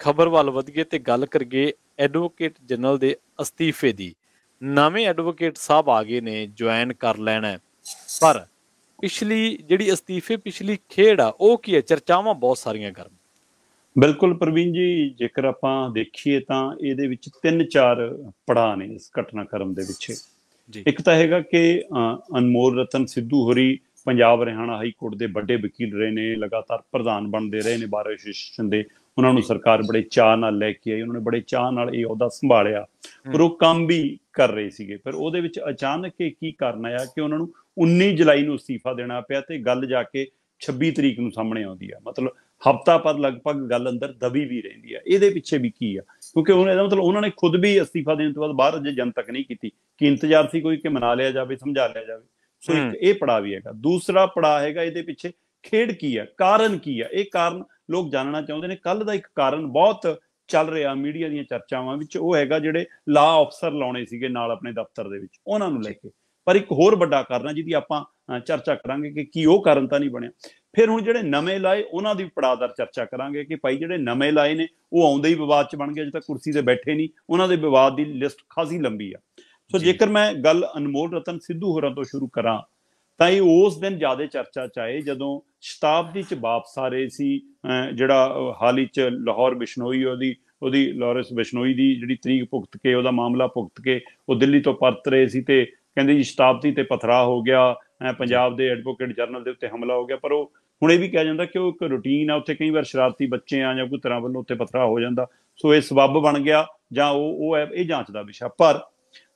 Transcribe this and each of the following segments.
ਖਬਰ ਵੱਲ ਵਧੀਏ ਤੇ ਗੱਲ ਕਰੀਏ ਐਡਵੋਕੇਟ ਜਨਰਲ ਦੇ ਅਸਤੀਫੇ ਦੀ। ਨਵੇਂ ਐਡਵੋਕੇਟ ਸਾਹਿਬ ਆ ਗਏ ਨੇ, ਜੁਆਇਨ ਕਰ ਲੈਣਾ, ਪਰ ਪਿਛਲੀ ਜਿਹੜੀ ਅਸਤੀਫੇ ਪਿਛਲੀ ਖੇਡ ਆ ਉਹ ਕੀ ਹੈ? ਚਰਚਾਵਾਂ ਬਹੁਤ ਸਾਰੀਆਂ ਗਰਮ। ਬਿਲਕੁਲ ਪ੍ਰਵੀਨ ਜੀ, ਜੇਕਰ ਆਪਾਂ ਦੇਖੀਏ ਤਾਂ ਇਹਦੇ ਵਿੱਚ 3-4 ਪੜਾਅ ਨੇ ਇਸ ਘਟਨਾਕ੍ਰਮ ਦੇ ਪਿੱਛੇ। ਇੱਕ ਤਾਂ ਹੈਗਾ ਕਿ ਅਨਮੋਲ ਰਤਨ ਸਿੱਧੂ ਹੋਰੀ ਪੰਜਾਬ ਹਰਿਆਣਾ ਹਾਈ ਕੋਰਟ ਦੇ ਵੱਡੇ ਵਕੀਲ ਰਹੇ ਨੇ, ਲਗਾਤਾਰ ਪ੍ਰਧਾਨ ਬਣਦੇ ਰਹੇ ਨੇ ਬਾਰ ਐਸੋਸੀਏਸ਼ਨ ਦੇ। ਉਹਨਾਂ ਨੂੰ ਸਰਕਾਰ ਬੜੇ ਚਾਅ ਨਾਲ ਲੈ ਕੇ ਆਈ, ਉਹਨਾਂ ਨੇ ਬੜੇ ਚਾਅ ਨਾਲ ਇਹ ਅਹੁਦਾ ਸੰਭਾਲਿਆ, ਪਰ ਉਹ ਕੰਮ ਵੀ ਕਰ ਰਹੇ ਸੀਗੇ। ਪਰ ਉਹਦੇ ਵਿੱਚ ਅਚਾਨਕ ਕੀ ਕਾਰਨ ਆਇਆ ਕਿ ਉਹਨਾਂ ਨੂੰ 19 ਜੁਲਾਈ ਨੂੰ ਅਸਤੀਫਾ ਦੇਣਾ ਪਿਆ, ਤੇ ਗੱਲ ਜਾ ਕੇ 26 ਤਰੀਕ ਨੂੰ ਸਾਹਮਣੇ ਆਉਂਦੀ ਆ। ਮਤਲਬ ਹਫ਼ਤਾ ਪਰ ਲਗਭਗ ਗੱਲ ਅੰਦਰ ਦਬੀ ਵੀ ਰਹਿੰਦੀ ਆ। ਇਹਦੇ ਪਿੱਛੇ ਵੀ ਕੀ ਆ? ਕਿਉਂਕਿ ਇਹਦਾ ਮਤਲਬ ਉਹਨਾਂ ਨੇ ਖੁਦ ਵੀ ਅਸਤੀਫਾ ਦੇਣ ਤੋਂ ਬਾਅਦ ਬਾਹਰ ਅਜੇ ਜਨਤਕ ਨਹੀਂ ਕੀਤੀ ਕਿ ਇੰਤਜ਼ਾਰ ਸੀ ਕੋਈ ਕਿ ਮਨਾ ਲਿਆ ਜਾਵੇ, ਸਮਝਾ ਲਿਆ ਜਾਵੇ। ਸੋ ਇੱਕ ਇਹ ਪੜਾਅ ਵੀ ਹੈਗਾ। ਦੂਸਰਾ ਪੜਾਅ ਹੈਗਾ ਇਹਦੇ ਪਿੱਛੇ ਖੇਡ ਕੀ ਆ, ਕਾਰਨ ਕੀ ਆ? ਇਹ ਕਾਰਨ ਲੋਕ ਜਾਣਨਾ ਚਾਹੁੰਦੇ ਨੇ। ਕੱਲ ਦਾ ਇੱਕ ਕਾਰਨ ਬਹੁਤ ਚੱਲ ਰਿਹਾ ਮੀਡੀਆ ਦੀਆਂ ਚਰਚਾਵਾਂ ਵਿੱਚ, ਉਹ ਹੈਗਾ ਜਿਹੜੇ ਲਾਅ ਅਫਸਰ ਲਾਉਣੇ ਸੀਗੇ ਨਾਲ ਆਪਣੇ ਦਫ਼ਤਰ ਦੇ ਵਿੱਚ, ਉਹਨਾਂ ਨੂੰ ਲੈ ਕੇ। ਪਰ ਇੱਕ ਹੋਰ ਵੱਡਾ ਕਾਰਨ ਹੈ ਜਿਹਦੀ ਆਪਾਂ ਚਰਚਾ ਕਰਾਂਗੇ ਕਿ ਕੀ ਉਹ ਕਾਰਨ ਤਾਂ ਨਹੀਂ ਬਣਿਆ। ਫਿਰ ਹੁਣ ਜਿਹੜੇ ਨਵੇਂ ਲਾਏ ਉਹਨਾਂ ਦੀ ਪੜਾਅਦਾਰ ਚਰਚਾ ਕਰਾਂਗੇ ਕਿ ਭਾਈ ਜਿਹੜੇ ਨਵੇਂ ਲਾਏ ਨੇ ਉਹ ਆਉਂਦੇ ਹੀ ਵਿਵਾਦ 'ਚ ਬਣ ਗਏ, ਅਜੇ ਤੱਕ ਕੁਰਸੀ ਤੇ ਬੈਠੇ ਨਹੀਂ, ਉਹਨਾਂ ਦੇ ਵਿਵਾਦ ਦੀ ਲਿਸਟ ਖਾਸੀ ਲੰਬੀ ਆ। ਸੋ ਜੇਕਰ ਮੈਂ ਗੱਲ ਅਨਮੋਲ ਰਤਨ ਸਿੱਧੂ ਹੋਰਾਂ ਤੋਂ ਸ਼ੁਰੂ ਕਰਾਂ ਤਾਂ ਇਹ ਉਸ ਦਿਨ ਜ਼ਿਆਦਾ ਚਰਚਾ 'ਚ ਆਏ ਜਦੋਂ ਸ਼ਤਾਬਦੀ 'ਚ ਵਾਪਸ ਆ ਰਹੇ ਸੀ। ਜਿਹੜਾ ਹਾਲ ਹੀ 'ਚ ਲਾਹੌਰ ਬਿਸ਼ਨੋਈ ਉਹਦੀ ਲਾਰੈਂਸ ਬਿਸ਼ਨੋਈ ਦੀ ਜਿਹੜੀ ਤਰੀਕ ਭੁਗਤ ਕੇ, ਉਹਦਾ ਮਾਮਲਾ ਭੁਗਤ ਕੇ ਉਹ ਦਿੱਲੀ ਤੋਂ ਪਰਤ ਰਹੇ ਸੀ, ਤੇ ਕਹਿੰਦੇ ਜੀ ਸ਼ਤਾਬਦੀ ਤੇ ਪਥਰਾ ਹੋ ਗਿਆ, ਪੰਜਾਬ ਦੇ ਐਡਵੋਕੇਟ ਜਨਰਲ ਦੇ ਉੱਤੇ ਹਮਲਾ ਹੋ ਗਿਆ। ਪਰ ਉਹ ਹੁਣ ਇਹ ਵੀ ਕਿਹਾ ਜਾਂਦਾ ਕਿ ਉਹ ਇੱਕ ਰੂਟੀਨ ਆ, ਉੱਥੇ ਕਈ ਵਾਰ ਸ਼ਰਾਰਤੀ ਬੱਚੇ ਆ ਜਾਂ ਕੋਈ ਤਰ੍ਹਾਂ ਵੱਲੋਂ ਉੱਥੇ ਪਥਰਾ ਹੋ ਜਾਂਦਾ। ਸੋ ਇਹ ਸਬੱਬ ਬਣ ਗਿਆ ਜਾਂ ਉਹ ਹੈ, ਇਹ ਜਾਂਚ ਦਾ ਵਿਸ਼ਾ। ਪਰ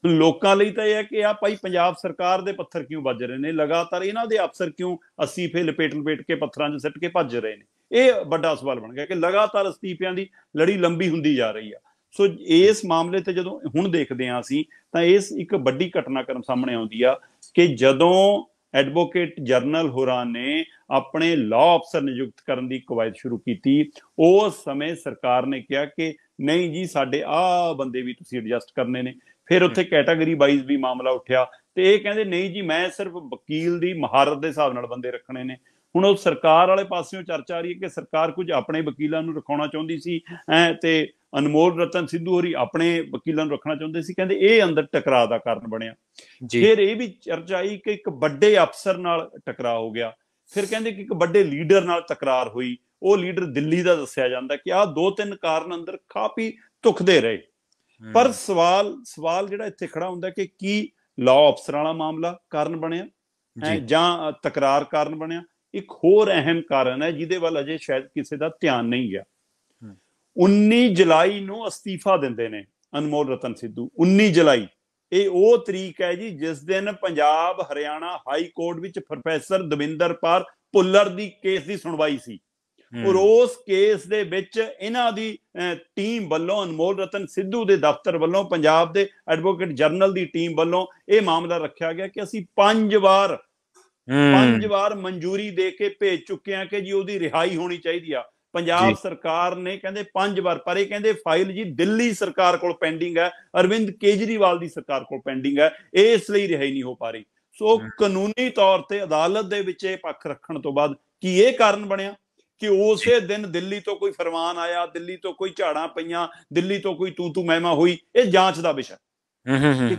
ਲੋਕਾਂ ਲਈ ਤਾਂ ਇਹ ਹੈ ਕਿ ਆ ਭਾਈ ਪੰਜਾਬ ਸਰਕਾਰ ਦੇ ਪੱਥਰ ਕਿਉਂ ਵੱਜ ਰਹੇ ਨੇ, ਲਗਾਤਾਰ ਇਹਨਾਂ ਦੇ ਅਫਸਰ ਕਿਉਂ ਅਸਤੀਫੇ ਲਪੇਟ ਕੇ ਪੱਥਰਾਂ 'ਚ ਸਿੱਟ ਕੇ ਭੱਜ ਰਹੇ ਨੇ? ਇਹ ਵੱਡਾ ਸਵਾਲ ਬਣ ਗਿਆ ਕਿ ਲਗਾਤਾਰ ਅਸਤੀਫਿਆਂ ਦੀ ਲੜੀ ਲੰਬੀ ਹੁੰਦੀ ਜਾ ਰਹੀ ਆ। ਸੋ ਇਸ ਮਾਮਲੇ ਤੇ ਜਦੋਂ ਹੁਣ ਦੇਖਦੇ ਹਾਂ ਅਸੀਂ ਤਾਂ ਇਸ ਇੱਕ ਵੱਡੀ ਘਟਨਾਕ੍ਰਮ ਸਾਹਮਣੇ ਆਉਂਦੀ ਆ ਕਿ ਜਦੋਂ ਐਡਵੋਕੇਟ ਜਨਰਲ ਹੋਰਾਂ ਨੇ ਆਪਣੇ ਲਾਅ ਅਫਸਰ ਨਿਯੁਕਤ ਕਰਨ ਦੀ ਕਵਾਇਦ ਸ਼ੁਰੂ ਕੀਤੀ, ਉਸ ਸਮੇਂ ਸਰਕਾਰ ਨੇ ਕਿਹਾ ਕਿ ਨਹੀਂ ਜੀ, ਸਾਡੇ ਆਹ ਬੰਦੇ ਵੀ ਤੁਸੀਂ ਐਡਜਸਟ ਕਰਨੇ ਨੇ। ਫਿਰ ਉੱਥੇ ਕੈਟਾਗਰੀ ਵਾਈਜ਼ ਵੀ ਮਾਮਲਾ ਉੱਠਿਆ ਤੇ ਇਹ ਕਹਿੰਦੇ ਨਹੀਂ ਜੀ, ਮੈਂ ਸਿਰਫ ਵਕੀਲ ਦੀ ਮਹਾਰਤ ਦੇ ਹਿਸਾਬ ਨਾਲ ਬੰਦੇ ਰੱਖਣੇ ਨੇ। ਹੁਣ ਉਹ ਸਰਕਾਰ ਵਾਲੇ ਪਾਸਿਓਂ ਚਰਚਾ ਆ ਰਹੀ ਹੈ ਕਿ ਸਰਕਾਰ ਕੁਝ ਆਪਣੇ ਵਕੀਲਾਂ ਨੂੰ ਰਖਾਉਣਾ ਚਾਹੁੰਦੀ ਸੀ, ਤੇ ਅਨਮੋਲ ਰਤਨ ਸਿੱਧੂ ਹੋਰੀ ਆਪਣੇ ਵਕੀਲਾਂ ਨੂੰ ਰੱਖਣਾ ਚਾਹੁੰਦੇ ਸੀ। ਕਹਿੰਦੇ ਇਹ ਅੰਦਰ ਟਕਰਾਅ ਦਾ ਕਾਰਨ ਬਣਿਆ। ਫਿਰ ਇਹ ਵੀ ਚਰਚਾ ਆਈ ਕਿ ਇੱਕ ਵੱਡੇ ਅਫਸਰ ਨਾਲ ਟਕਰਾਅ ਹੋ ਗਿਆ। ਫਿਰ ਕਹਿੰਦੇ ਕਿ ਇੱਕ ਵੱਡੇ ਲੀਡਰ ਨਾਲ ਤਕਰਾਰ ਹੋਈ, ਉਹ ਲੀਡਰ ਦਿੱਲੀ ਦਾ ਦੱਸਿਆ ਜਾਂਦਾ। ਕਿ ਆਹ 2-3 ਕਾਰਨ ਅੰਦਰ ਕਾਫੀ ਧੁਖਦੇ ਰਹੇ। ਪਰ ਸਵਾਲ ਜਿਹੜਾ ਇੱਥੇ ਖੜਾ ਹੁੰਦਾ ਕਿ ਕੀ ਲਾਅ ਅਫਸਰਾਂ ਵਾਲਾ ਮਾਮਲਾ ਕਾਰਨ ਬਣਿਆ ਜਾਂ ਤਕਰਾਰ ਕਾਰਨ ਬਣਿਆ? ਇੱਕ ਹੋਰ ਅਹਿਮ ਕਾਰਨ ਹੈ ਜਿਹਦੇ ਵੱਲ ਅਜੇ ਸ਼ਾਇਦ ਕਿਸੇ ਦਾ ਧਿਆਨ ਨਹੀਂ ਗਿਆ। 19 ਜੁਲਾਈ ਨੂੰ ਅਸਤੀਫਾ ਦਿੰਦੇ ਨੇ ਅਨਮੋਲ ਰਤਨ ਸਿੱਧੂ। 19 ਜੁਲਾਈ ਇਹ ਉਹ ਤਰੀਕ ਹੈ ਜੀ ਜਿਸ ਦਿਨ ਪੰਜਾਬ ਹਰਿਆਣਾ ਹਾਈ ਕੋਰਟ ਵਿੱਚ ਪ੍ਰੋਫੈਸਰ ਦਵਿੰਦਰਪਾਲ ਭੁੱਲਰ ਦੀ ਕੇਸ ਦੀ ਸੁਣਵਾਈ ਸੀ। ਔਰ ਉਸ ਕੇਸ ਦੇ ਵਿੱਚ ਇਹਨਾਂ ਦੀ ਟੀਮ ਵੱਲੋਂ, ਅਨਮੋਲ ਰਤਨ ਸਿੱਧੂ ਦੇ ਦਫ਼ਤਰ ਵੱਲੋਂ, ਪੰਜਾਬ ਦੇ ਐਡਵੋਕੇਟ ਜਨਰਲ ਦੀ ਟੀਮ ਵੱਲੋਂ ਇਹ ਮਾਮਲਾ ਰੱਖਿਆ ਗਿਆ ਕਿ ਅਸੀਂ 5 ਵਾਰ ਮਨਜ਼ੂਰੀ ਦੇ ਕੇ ਭੇਜ ਚੁੱਕੇ ਹਾਂ ਕਿ ਜੀ ਉਹਦੀ ਰਿਹਾਈ ਹੋਣੀ ਚਾਹੀਦੀ ਆ। ਪੰਜਾਬ ਸਰਕਾਰ ਨੇ ਕਹਿੰਦੇ 5 ਵਾਰ, ਪਰ ਇਹ ਕਹਿੰਦੇ ਫਾਈਲ ਜੀ ਦਿੱਲੀ ਸਰਕਾਰ ਕੋਲ ਪੈਂਡਿੰਗ ਹੈ, ਅਰਵਿੰਦ ਕੇਜਰੀਵਾਲ ਦੀ ਸਰਕਾਰ ਕੋਲ ਪੈਂਡਿੰਗ ਹੈ, ਇਸ ਲਈ ਰਿਹਾਈ ਨਹੀਂ ਹੋ ਪਾ ਰਹੀ। ਸੋ ਕਾਨੂੰਨੀ ਤੌਰ ਤੇ ਅਦਾਲਤ ਦੇ ਵਿੱਚ ਇਹ ਪੱਖ ਰੱਖਣ ਤੋਂ ਬਾਅਦ ਕੀ ਇਹ ਕਾਰਨ ਬਣਿਆ ਕਿ ਉਸੇ ਦਿਨ ਦਿੱਲੀ ਤੋਂ ਕੋਈ ਫਰਮਾਨ ਆਇਆ, ਦਿੱਲੀ ਤੋਂ ਕੋਈ ਝਾੜਾਂ ਪਈਆਂ, ਦਿੱਲੀ ਤੋਂ ਕੋਈ ਤੂੰ ਮਹਿਮਾ ਹੋਈ? ਇਹ ਜਾਂਚ ਦਾ ਵਿਸ਼ਾ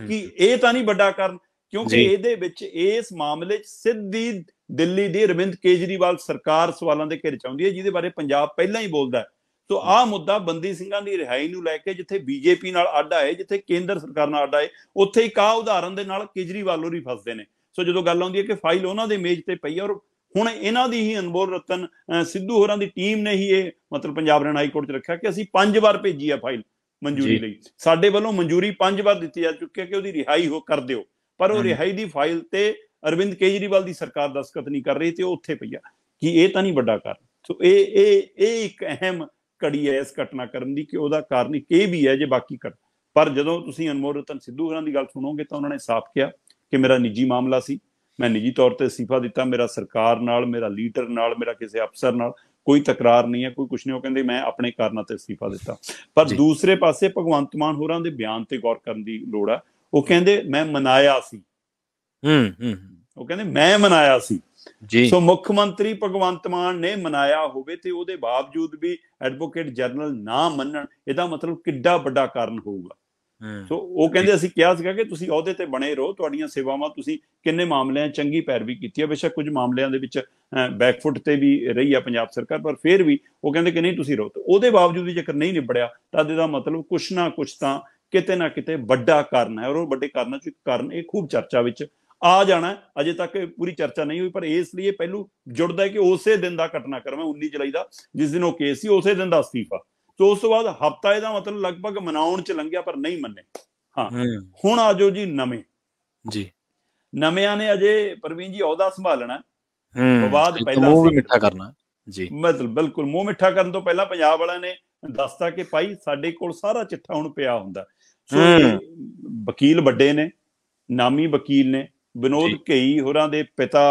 ਕਿ ਇਹ ਤਾਂ ਨਹੀਂ ਵੱਡਾ ਕਾਰਨ? ਕਿਉਂਕਿ ਇਹਦੇ ਵਿੱਚ ਇਸ ਮਾਮਲੇ 'ਚ ਸਿੱਧੀ ਦਿੱਲੀ ਦੀ ਅਰਵਿੰਦ ਕੇਜਰੀਵਾਲ ਸਰਕਾਰ ਸਵਾਲਾਂ ਦੇ ਘੇਰੇ 'ਚ ਆਉਂਦੀ ਹੈ, ਜਿਹਦੇ ਬਾਰੇ ਪੰਜਾਬ ਪਹਿਲਾਂ ਹੀ ਬੋਲਦਾ। ਸੋ ਆਹ ਮੁੱਦਾ ਬੰਦੀ ਸਿੰਘਾਂ ਦੀ ਰਿਹਾਈ ਨੂੰ ਲੈ ਕੇ ਜਿੱਥੇ ਬੀਜੇਪੀ ਨਾਲ ਅੱਡ ਆਏ, ਜਿੱਥੇ ਕੇਂਦਰ ਸਰਕਾਰ ਨਾਲ ਅੱਡ ਆਏ, ਉੱਥੇ ਇੱਕ ਆਹ ਉਦਾਹਰਨ ਦੇ ਨਾਲ ਕੇਜਰੀਵਾਲ ਹੋਰੀ ਫਸਦੇ ਨੇ। ਸੋ ਜਦੋਂ ਗੱਲ ਆਉਂਦੀ ਹੈ ਕਿ ਫਾਈਲ ਉਹਨਾਂ ਦੇ ਮੇਜ਼ ਤੇ ਪਈ ਹੈ, ਔਰ ਹੁਣ ਇਹਨਾਂ ਦੀ ਹੀ ਅਨਮੋਲ ਰਤਨ ਸਿੱਧੂ ਹੋਰਾਂ ਦੀ ਟੀਮ ਨੇ ਹੀ ਇਹ ਮਤਲਬ ਪੰਜਾਬ ਹਰਿਆਣਾ ਹਾਈ ਕੋਰਟ 'ਚ ਰੱਖਿਆ ਕਿ ਅਸੀਂ 5 ਵਾਰ ਭੇਜੀ ਆ ਫਾਈਲ ਮਨਜ਼ੂਰੀ ਲਈ, ਸਾਡੇ ਵੱਲੋਂ ਮਨਜ਼ੂਰੀ 5 ਵਾਰ ਦਿੱਤੀ ਜਾ ਚੁੱਕੀ ਹੈ ਕਿ ਉਹਦੀ ਰਿਹਾਈ ਕਰ ਦਿਓ, ਪਰ ਉਹ ਰਿਹਾਈ ਦੀ ਫਾਈਲ ਤੇ ਅਰਵਿੰਦ ਕੇਜਰੀਵਾਲ ਦੀ ਸਰਕਾਰ ਦਸਤਖਤ ਨਹੀਂ ਕਰ ਰਹੀ ਤੇ ਉਹ ਉੱਥੇ ਪਈ ਆ। ਕੀ ਇਹ ਤਾਂ ਨਹੀਂ ਵੱਡਾ ਕਾਰਨ? ਸੋ ਇਹ ਇੱਕ ਅਹਿਮ ਕੜੀ ਹੈ ਇਸ ਘਟਨਾਕ੍ਰਮ ਦੀ ਕਿ ਉਹਦਾ ਕਾਰਨ ਇੱਕ ਇਹ ਵੀ ਹੈ ਜੇ ਬਾਕੀ ਪਰ ਜਦੋਂ ਤੁਸੀਂ ਅਨਮੋਲ ਰਤਨ ਸਿੱਧੂ ਹੋਰਾਂ ਦੀ ਗੱਲ ਸੁਣੋਗੇ ਤਾਂ ਉਹਨਾਂ ਨੇ ਸਾਫ਼ ਕਿਹਾ ਕਿ ਮੇਰਾ ਨਿੱਜੀ ਮਾਮਲਾ ਸੀ, ਮੈਂ ਨਿੱਜੀ ਤੌਰ ਤੇ ਅਸਤੀਫਾ ਦਿੱਤਾ, ਮੇਰਾ ਸਰਕਾਰ ਨਾਲ, ਮੇਰਾ ਲੀਡਰ ਨਾਲ, ਮੇਰਾ ਕਿਸੇ ਅਫਸਰ ਨਾਲ ਕੋਈ ਤਕਰਾਰ ਨਹੀਂ ਹੈ, ਕੋਈ ਕੁਛ ਨਹੀਂ। ਉਹ ਕਹਿੰਦੇ ਮੈਂ ਆਪਣੇ ਕਾਰਨਾਂ ਤੇ ਅਸਤੀਫਾ ਦਿੱਤਾ। ਪਰ ਦੂਸਰੇ ਪਾਸੇ ਭਗਵੰਤ ਮਾਨ ਹੋਰਾਂ ਦੇ ਬਿਆਨ ਤੇ ਗੌਰ ਕਰਨ ਦੀ ਲੋੜ ਹੈ। ਉਹ ਕਹਿੰਦੇ ਮੈਂ ਮਨਾਇਆ ਸੀ। ਉਹ ਕਹਿੰਦੇ ਮੈਂ ਮਨਾਇਆ ਸੀ। ਜੀ ਸੋ ਮੁੱਖ ਮੰਤਰੀ ਭਗਵੰਤ ਮਾਨ ਨੇ ਮਨਾਇਆ ਹੋਵੇ ਤੇ ਉਹਦੇ ਬਾਵਜੂਦ ਵੀ ਐਡਵੋਕੇਟ ਜਨਰਲ ਨਾ ਮੰਨਣ, ਇਹਦਾ ਮਤਲਬ ਕਿੱਡਾ ਵੱਡਾ ਕਾਰਨ ਹੋਊਗਾ। ਸੋ ਉਹ ਕਹਿੰਦੇ ਅਸੀਂ ਕਿਹਾ ਸੀਗਾ ਕਿ ਤੁਸੀਂ ਅਹੁਦੇ ਤੇ ਬਣੇ ਰਹੋ, ਤੁਹਾਡੀਆਂ ਸੇਵਾਵਾਂ, ਤੁਸੀਂ ਕਿੰਨੇ ਮਾਮਲਿਆਂ ਚੰਗੀ ਪੈਰਵੀ ਕੀਤੀ ਹੈ, ਬੇਸ਼ੱਕ ਕੁਝ ਮਾਮਲਿਆਂ ਦੇ ਵਿੱਚ ਬੈਕਫੁੱਟ ਤੇ ਵੀ ਰਹੀ ਆ ਪੰਜਾਬ ਸਰਕਾਰ, ਪਰ ਫਿਰ ਵੀ ਉਹ ਕਹਿੰਦੇ ਕਿ ਨਹੀਂ ਤੁਸੀਂ ਰਹੋ। ਤੇ ਉਹਦੇ ਬਾਵਜੂਦ ਵੀ ਜੇਕਰ ਨਹੀਂ ਨਿਬੜਿਆ ਤਾਂ ਇਹਦਾ ਮਤਲਬ ਕੁਛ ਨਾ ਕੁਛ ਤਾਂ ਕਿਤੇ ਨਾ ਕਿਤੇ ਵੱਡਾ ਕਾਰਨ ਹੈ, ਔਰ ਉਹ ਵੱਡੇ ਕਾਰਨਾਂ ਚੋਂ ਇੱਕ ਕਾਰਨ ਇਹ ਖੂਬ ਚਰਚਾ ਵਿੱਚ ਆ ਜਾਣਾ। ਅਜੇ ਤੱਕ ਪੂਰੀ ਚਰਚਾ ਨਹੀਂ ਹੋਈ, ਪਰ ਇਸ ਲਈ ਪਹਿਲੂ ਜੁੜਦਾ ਹੈ ਕਿ ਉਸੇ ਦਿਨ ਦਾ ਘਟਨਾਕ੍ਰਮ ਹੈ 19 ਜੁਲਾਈ ਦਾ, ਜਿਸ ਦਿਨ ਉਹ ਕੇਸ ਸੀ, ਉਸੇ ਦਿਨ ਦਾ ਅਸਤੀਫਾ। ਸੋ ਉਸ ਤੋਂ ਬਾਅਦ ਹਫ਼ਤਾ ਇਹਦਾ ਮਤਲਬ ਲਗਭਗ ਮਨਾਉਣ ਚ ਲੰਘਿਆ, ਪਰ ਨਹੀਂ ਮੰਨੇ। ਹਾਂ, ਹੁਣ ਆ ਜਾਓ ਜੀ ਨਵੇਂ ਜੀ, ਨਵਿਆਂ ਨੇ ਅਜੇ ਪ੍ਰਵੀਨ ਜੀ ਅਹੁਦਾ ਸੰਭਾਲਣਾ, ਵਿਵਾਦ ਪਹਿਲਾਂ ਮੂੰਹ ਮਿੱਠਾ ਕਰਨਾ ਜੀ, ਮਤਲਬ ਬਿਲਕੁਲ ਮੂੰਹ ਮਿੱਠਾ ਕਰਨ ਤੋਂ ਪਹਿਲਾਂ ਪੰਜਾਬ ਵਾਲਿਆਂ ਨੇ ਦੱਸਤਾ ਕਿ ਭਾਈ ਸਾਡੇ ਕੋਲ ਸਾਰਾ ਚਿੱਠਾ ਹੁਣ ਪਿਆ ਹੁੰਦਾ। ਸੋ ਵਕੀਲ ਵੱਡੇ ਨੇ, ਨਾਮੀ ਵਕੀਲ ਨੇ, ਵਿਨੋਦ ਘਈ ਹੋਰਾਂ ਦੇ ਪਿਤਾ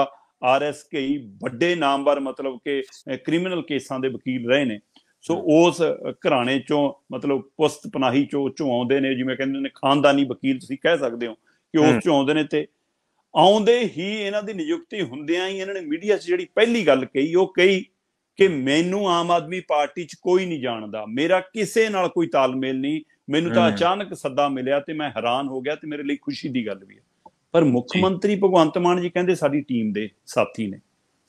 RS ਘਈ ਵੱਡੇ ਨਾਮਵਰ ਮਤਲਬ ਕਿ ਕ੍ਰਿਮੀਨਲ ਕੇਸਾਂ ਦੇ ਵਕੀਲ ਰਹੇ ਨੇ। ਸੋ ਉਸ ਘਰਾਣੇ ਚੋਂ ਮਤਲਬ ਪੁਸਤ ਪਨਾਹੀ ਚੋਂ ਆਉਂਦੇ ਨੇ, ਜਿਵੇਂ ਕਹਿੰਦੇ ਨੇ ਖਾਨਦਾਨੀ ਵਕੀਲ ਤੁਸੀਂ ਕਹਿ ਸਕਦੇ ਹੋ ਕਿ ਉਸ ਚੋਂ ਆਉਂਦੇ ਨੇ। ਤੇ ਆਉਂਦੇ ਹੀ ਇਹਨਾਂ ਦੀ ਨਿਯੁਕਤੀ ਹੁੰਦਿਆਂ ਹੀ ਇਹਨਾਂ ਨੇ ਮੀਡੀਆ 'ਚ ਜਿਹੜੀ ਪਹਿਲੀ ਗੱਲ ਕਹੀ, ਉਹ ਕਹੀ ਕਿ ਮੈਨੂੰ ਆਮ ਆਦਮੀ ਪਾਰਟੀ 'ਚ ਕੋਈ ਨਹੀਂ ਜਾਣਦਾ, ਮੇਰਾ ਕਿਸੇ ਨਾਲ ਕੋਈ ਤਾਲਮੇਲ ਨਹੀਂ, ਮੈਨੂੰ ਤਾਂ ਅਚਾਨਕ ਸੱਦਾ ਮਿਲਿਆ ਤੇ ਮੈਂ ਹੈਰਾਨ ਹੋ ਗਿਆ ਤੇ ਮੇਰੇ ਲਈ ਖੁਸ਼ੀ ਦੀ ਗੱਲ ਵੀ ਹੈ। ਪਰ ਮੁੱਖ ਮੰਤਰੀ ਭਗਵੰਤ ਮਾਨ ਜੀ ਕਹਿੰਦੇ ਸਾਡੀ ਟੀਮ ਦੇ ਸਾਥੀ ਨੇ,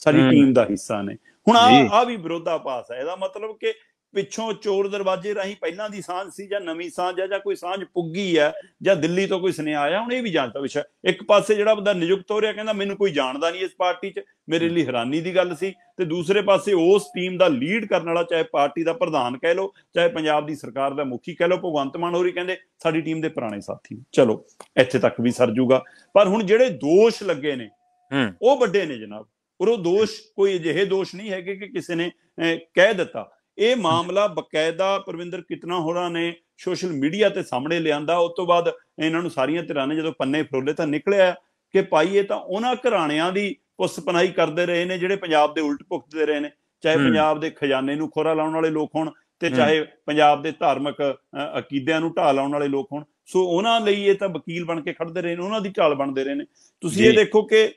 ਸਾਡੀ ਟੀਮ ਦਾ ਹਿੱਸਾ ਨੇ। ਹੁਣ ਆ ਵੀ ਵਿਰੋਧਾਭਾਸ ਹੈ। ਇਹਦਾ ਮਤਲਬ ਕਿ ਪਿੱਛੋਂ ਚੋਰ ਦਰਵਾਜ਼ੇ ਰਾਹੀਂ ਪਹਿਲਾਂ ਦੀ ਸਾਂਝ ਸੀ ਜਾਂ ਨਵੀਂ ਸਾਂਝ ਹੈ ਜਾਂ ਕੋਈ ਸਾਂਝ ਪੁੱਗੀ ਹੈ ਜਾਂ ਦਿੱਲੀ ਤੋਂ ਕੋਈ ਸੁਨੇਹਾ ਆਇਆ, ਹੁਣ ਇਹ ਵੀ ਜਾਂਚ ਦਾ ਵਿਸ਼ਾ। ਇੱਕ ਪਾਸੇ ਜਿਹੜਾ ਬੰਦਾ ਨਿਯੁਕਤ ਹੋ ਰਿਹਾ ਕਹਿੰਦਾ ਮੈਨੂੰ ਕੋਈ ਜਾਣਦਾ ਨਹੀਂ ਇਸ ਪਾਰਟੀ 'ਚ, ਮੇਰੇ ਲਈ ਹੈਰਾਨੀ ਦੀ ਗੱਲ ਸੀ, ਤੇ ਦੂਸਰੇ ਪਾਸੇ ਉਸ ਟੀਮ ਦਾ ਲੀਡ ਕਰਨ ਵਾਲਾ, ਚਾਹੇ ਪਾਰਟੀ ਦਾ ਪ੍ਰਧਾਨ ਕਹਿ ਲਓ, ਚਾਹੇ ਪੰਜਾਬ ਦੀ ਸਰਕਾਰ ਦਾ ਮੁਖੀ ਕਹਿ ਲਓ, ਭਗਵੰਤ ਮਾਨ ਹੋਰੀ ਕਹਿੰਦੇ ਸਾਡੀ ਟੀਮ ਦੇ ਪੁਰਾਣੇ ਸਾਥੀ ਨੇ। ਚਲੋ ਇੱਥੇ ਤੱਕ ਵੀ ਸਰ ਜੂਗਾ, ਪਰ ਹੁਣ ਜਿਹੜੇ ਦੋਸ਼ ਲੱਗੇ ਨੇ ਉਹ ਵੱਡੇ ਨੇ ਜਨਾਬ, ਔਰ ਉਹ ਦੋਸ਼ ਕੋਈ ਅਜਿਹੇ ਦੋਸ਼ ਨਹੀਂ ਹੈਗੇ ਕਿ ਕਿਸੇ ਨੇ ਕਹਿ ਦਿੱਤਾ। ਇਹ ਮਾਮਲਾ ਬਕਾਇਦਾ ਪਰਵਿੰਦਰ ਕਿਤਨਾ ਹੋਰਾਂ ਨੇ ਸੋਸ਼ਲ ਮੀਡੀਆ ਤੇ ਸਾਹਮਣੇ ਲਿਆਂਦਾ। ਉਸ ਤੋਂ ਬਾਅਦ ਇਹਨਾਂ ਨੂੰ ਸਾਰੀਆਂ ਧਿਰਾਂ ਨੇ ਜਦੋਂ ਪੰਨੇ ਫਰੋਲੇ ਤਾਂ ਨਿਕਲਿਆ ਕਿ ਭਾਈ ਇਹ ਤਾਂ ਉਹਨਾਂ ਘਰਾਣਿਆਂ ਦੀ ਪੁੱਸ ਪਨਾਹੀ ਕਰਦੇ ਰਹੇ ਨੇ ਜਿਹੜੇ ਪੰਜਾਬ ਦੇ ਉਲਟ ਭੁਗਤਦੇ ਰਹੇ ਨੇ, ਚਾਹੇ ਪੰਜਾਬ ਦੇ ਖਜ਼ਾਨੇ ਨੂੰ ਖੋਰਾ ਲਾਉਣ ਵਾਲੇ ਲੋਕ ਹੋਣ ਤੇ ਚਾਹੇ ਪੰਜਾਬ ਦੇ ਧਾਰਮਿਕ ਅਕੀਦਿਆਂ ਨੂੰ ਢਾਹ ਲਾਉਣ ਵਾਲੇ ਲੋਕ ਹੋਣ। ਸੋ ਉਹਨਾਂ ਲਈ ਇਹ ਤਾਂ ਵਕੀਲ ਬਣ ਕੇ ਖੜਦੇ ਰਹੇ ਨੇ, ਉਹਨਾਂ ਦੀ ਢਾਲ ਬਣਦੇ ਰਹੇ ਨੇ। ਤੁਸੀਂ ਇਹ ਦੇਖੋ ਕਿ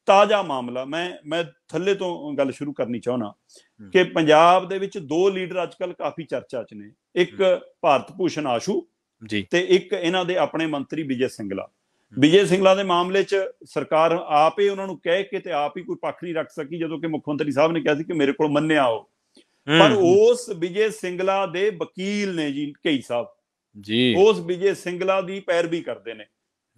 ਤਾਜ਼ਾ ਮਾਮਲਾ, ਮੈਂ ਥੱਲੇ ਤੋਂ ਗੱਲ ਸ਼ੁਰੂ ਕਰਨੀ ਚਾਹੁੰਦਾ ਕਿ ਪੰਜਾਬ ਦੇ ਵਿੱਚ ਦੋ ਲੀਡਰ ਅੱਜ ਕੱਲ੍ਹ ਕਾਫੀ ਚਰਚਾ 'ਚ ਨੇ, ਇੱਕ ਭਾਰਤ ਭੂਸ਼ਣ ਆਸ਼ੂ ਤੇ ਇੱਕ ਇਹਨਾਂ ਦੇ ਆਪਣੇ ਮੰਤਰੀ ਵਿਜੇ ਸਿੰਗਲਾ। ਵਿਜੇ ਸਿੰਗਲਾ ਦੇ ਮਾਮਲੇ 'ਚ ਸਰਕਾਰ ਆਪ ਹੀ ਉਹਨਾਂ ਨੂੰ ਕਹਿ ਕੇ ਤੇ ਆਪ ਹੀ ਕੋਈ ਪੱਖ ਨਹੀਂ ਰੱਖ ਸਕੀ, ਜਦੋਂ ਕਿ ਮੁੱਖ ਮੰਤਰੀ ਸਾਹਿਬ ਨੇ ਕਿਹਾ ਸੀ ਕਿ ਮੇਰੇ ਕੋਲ ਮੰਨਿਆ ਆਓ। ਪਰ ਉਸ ਵਿਜੇ ਸਿੰਗਲਾ ਦੇ ਵਕੀਲ ਨੇ ਜੀ ਘਈ ਸਾਹਿਬ ਜੀ, ਉਸ ਵਿਜੇ ਸਿੰਗਲਾ ਦੀ ਪੈਰਵੀ ਕਰਦੇ ਨੇ।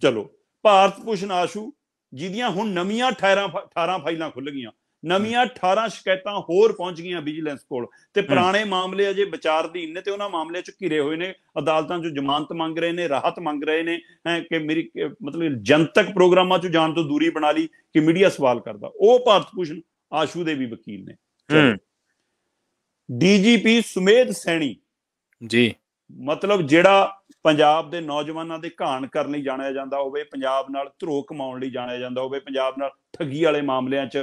ਚਲੋ ਭਾਰਤ ਭੂਸ਼ਣ ਆਸ਼ੂ ਜਿਹਦੀਆਂ ਹੁਣ ਨਵੀਆਂ 18 ਫਾਈਲਾਂ ਖੁੱਲ ਗਈਆਂ, ਨਵੀਆਂ 18 ਸ਼ਿਕਾਇਤਾਂ ਹੋਰ ਪਹੁੰਚ ਗਈਆਂ ਵਿਜੀਲੈਂਸ ਕੋਲ, ਤੇ ਪੁਰਾਣੇ ਮਾਮਲੇ ਅਜੇ ਵਿਚਾਰਧੀਨ ਨੇ ਤੇ ਉਹਨਾਂ ਮਾਮਲਿਆਂ 'ਚ ਘਿਰੇ ਹੋਏ ਨੇ, ਅਦਾਲਤਾਂ 'ਚੋਂ ਜ਼ਮਾਨਤ ਮੰਗ ਰਹੇ ਨੇ, ਰਾਹਤ ਮੰਗ ਰਹੇ ਨੇ ਕਿ ਮੇਰੀ ਮਤਲਬ ਜਨਤਕ ਪ੍ਰੋਗਰਾਮਾਂ 'ਚੋਂ ਜਾਣ ਤੋਂ ਦੂਰੀ ਬਣਾ ਲਈ ਕਿ ਮੀਡੀਆ ਸਵਾਲ ਕਰਦਾ। ਉਹ ਭਾਰਤ ਭੂਸ਼ਣ ਆਸ਼ੂ ਦੇ ਵੀ ਵਕੀਲ ਨੇ। DGP ਸੁਮੇਧ ਸੈਣੀ ਜੀ, ਮਤਲਬ ਜਿਹੜਾ ਪੰਜਾਬ ਦੇ ਨੌਜਵਾਨਾਂ ਦੇ ਘਾਣ ਕਰਨ ਲਈ ਜਾਣਿਆ ਜਾਂਦਾ ਹੋਵੇ, ਪੰਜਾਬ ਨਾਲ ਧਰੋ ਕਮਾਉਣ ਲਈ ਜਾਣਿਆ ਜਾਂਦਾ ਹੋਵੇ, ਪੰਜਾਬ ਨਾਲ ਠੱਗੀ ਵਾਲੇ ਮਾਮਲਿਆਂ 'ਚ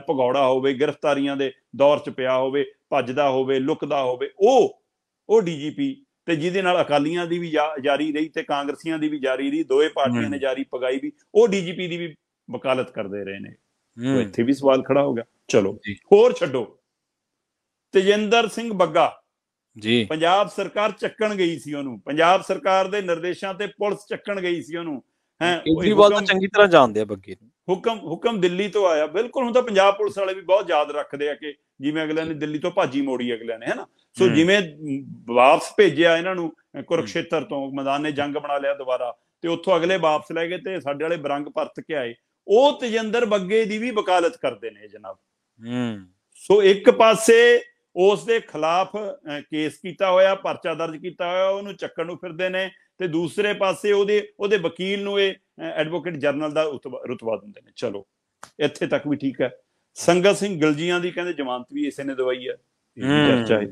ਭਗੌੜਾ ਹੋਵੇ, ਗ੍ਰਿਫਤਾਰੀਆਂ ਦੇ ਦੌਰ 'ਚ ਪਿਆ ਹੋਵੇ, ਭੱਜਦਾ ਹੋਵੇ, ਲੁਕਦਾ ਹੋਵੇ, ਉਹ DGP, ਤੇ ਜਿਹਦੇ ਨਾਲ ਅਕਾਲੀਆਂ ਦੀ ਵੀ ਜਾਰੀ ਰਹੀ ਤੇ ਕਾਂਗਰਸੀਆਂ ਦੀ ਵੀ ਜਾਰੀ ਰਹੀ, ਦੋਵੇਂ ਪਾਰਟੀਆਂ ਨੇ ਜਾਰੀ ਪਗਾਈ ਵੀ, ਉਹ DGP ਦੀ ਵੀ ਵਕਾਲਤ ਕਰਦੇ ਰਹੇ ਨੇ। ਇੱਥੇ ਵੀ ਸਵਾਲ ਖੜਾ ਹੋ ਗਿਆ। ਚਲੋ ਹੋਰ ਛੱਡੋ, ਤੇਜਿੰਦਰ ਸਿੰਘ ਬੱਗਾ ਜੀ, ਪੰਜਾਬ ਸਰਕਾਰ ਚੱਕਣ ਗਈ ਸੀ ਉਹਨੂੰ, ਪੰਜਾਬ ਸਰਕਾਰ ਦੇ ਨਿਰਦੇਸ਼ਾਂ ਤੇ ਪੁਲਿਸ ਚੱਕਣ ਗਈ ਸੀ ਉਹਨੂੰ। ਕੇਜਰੀਵਾਲ ਤਾਂ ਚੰਗੀ ਤਰ੍ਹਾਂ ਜਾਣਦੇ ਆ ਬੱਗੇ ਨੂੰ। ਹੁਕਮ ਦਿੱਲੀ ਤੋਂ ਆਇਆ, ਬਿਲਕੁਲ। ਹੁਣ ਤਾਂ ਪੰਜਾਬ ਪੁਲਿਸ ਵਾਲੇ ਵੀ ਬਹੁਤ ਯਾਦ ਰੱਖਦੇ ਆ ਕਿ ਜਿਵੇਂ ਅਗਲਿਆਂ ਨੇ ਦਿੱਲੀ ਤੋਂ ਭਾਜੀ ਮੋੜੀ ਅਗਲਿਆਂ ਨੇ, ਹਨਾ। ਸੋ ਜਿਵੇਂ ਵਾਪਸ ਭੇਜਿਆ ਇਹਨਾਂ ਨੂੰ ਕੁਰਕਸ਼ੇਤਰ ਤੋਂ, ਮੈਦਾਨੇ ਜੰਗ ਬਣਾ ਲਿਆ ਦੁਬਾਰਾ, ਤੇ ਉੱਥੋਂ ਅਗਲੇ ਵਾਪਸ ਲੈ ਗਏ ਤੇ ਸਾਡੇ ਵਾਲੇ ਬਰੰਗ ਪਰਤ ਕੇ ਆਏ। ਉਹ ਤੇਜਿੰਦਰ ਬੱਗੇ ਦੀ ਵੀ ਵਕਾਲਤ ਕਰਦੇ ਨੇ ਜਨਾਬ। ਸੋ ਇੱਕ ਪਾਸੇ ਉਸ ਦੇ ਖਿਲਾਫ ਕੇਸ ਕੀਤਾ ਹੋਇਆ, ਪਰਚਾ ਦਰਜ ਕੀਤਾ ਹੋਇਆ, ਉਹਨੂੰ ਚੱਕਣ ਨੂੰ ਫਿਰਦੇ ਨੇ, ਤੇ ਦੂਸਰੇ ਪਾਸੇ ਉਹਦੇ ਵਕੀਲ ਨੂੰ ਇਹ ਐਡਵੋਕੇਟ ਜਨਰਲ ਦਾ ਰੁਤਬਾ ਦਿੰਦੇ ਨੇ। ਚਲੋ ਇੱਥੇ ਤੱਕ ਵੀ ਠੀਕ ਹੈ। ਸੰਗਤ ਸਿੰਘ ਗਿਲਜੀਆਂ ਦੀ ਕਹਿੰਦੇ ਜ਼ਮਾਨਤ ਵੀ ਇਸੇ ਨੇ ਦਵਾਈ ਹੈ, ਚਰਚਾ ਹੈ।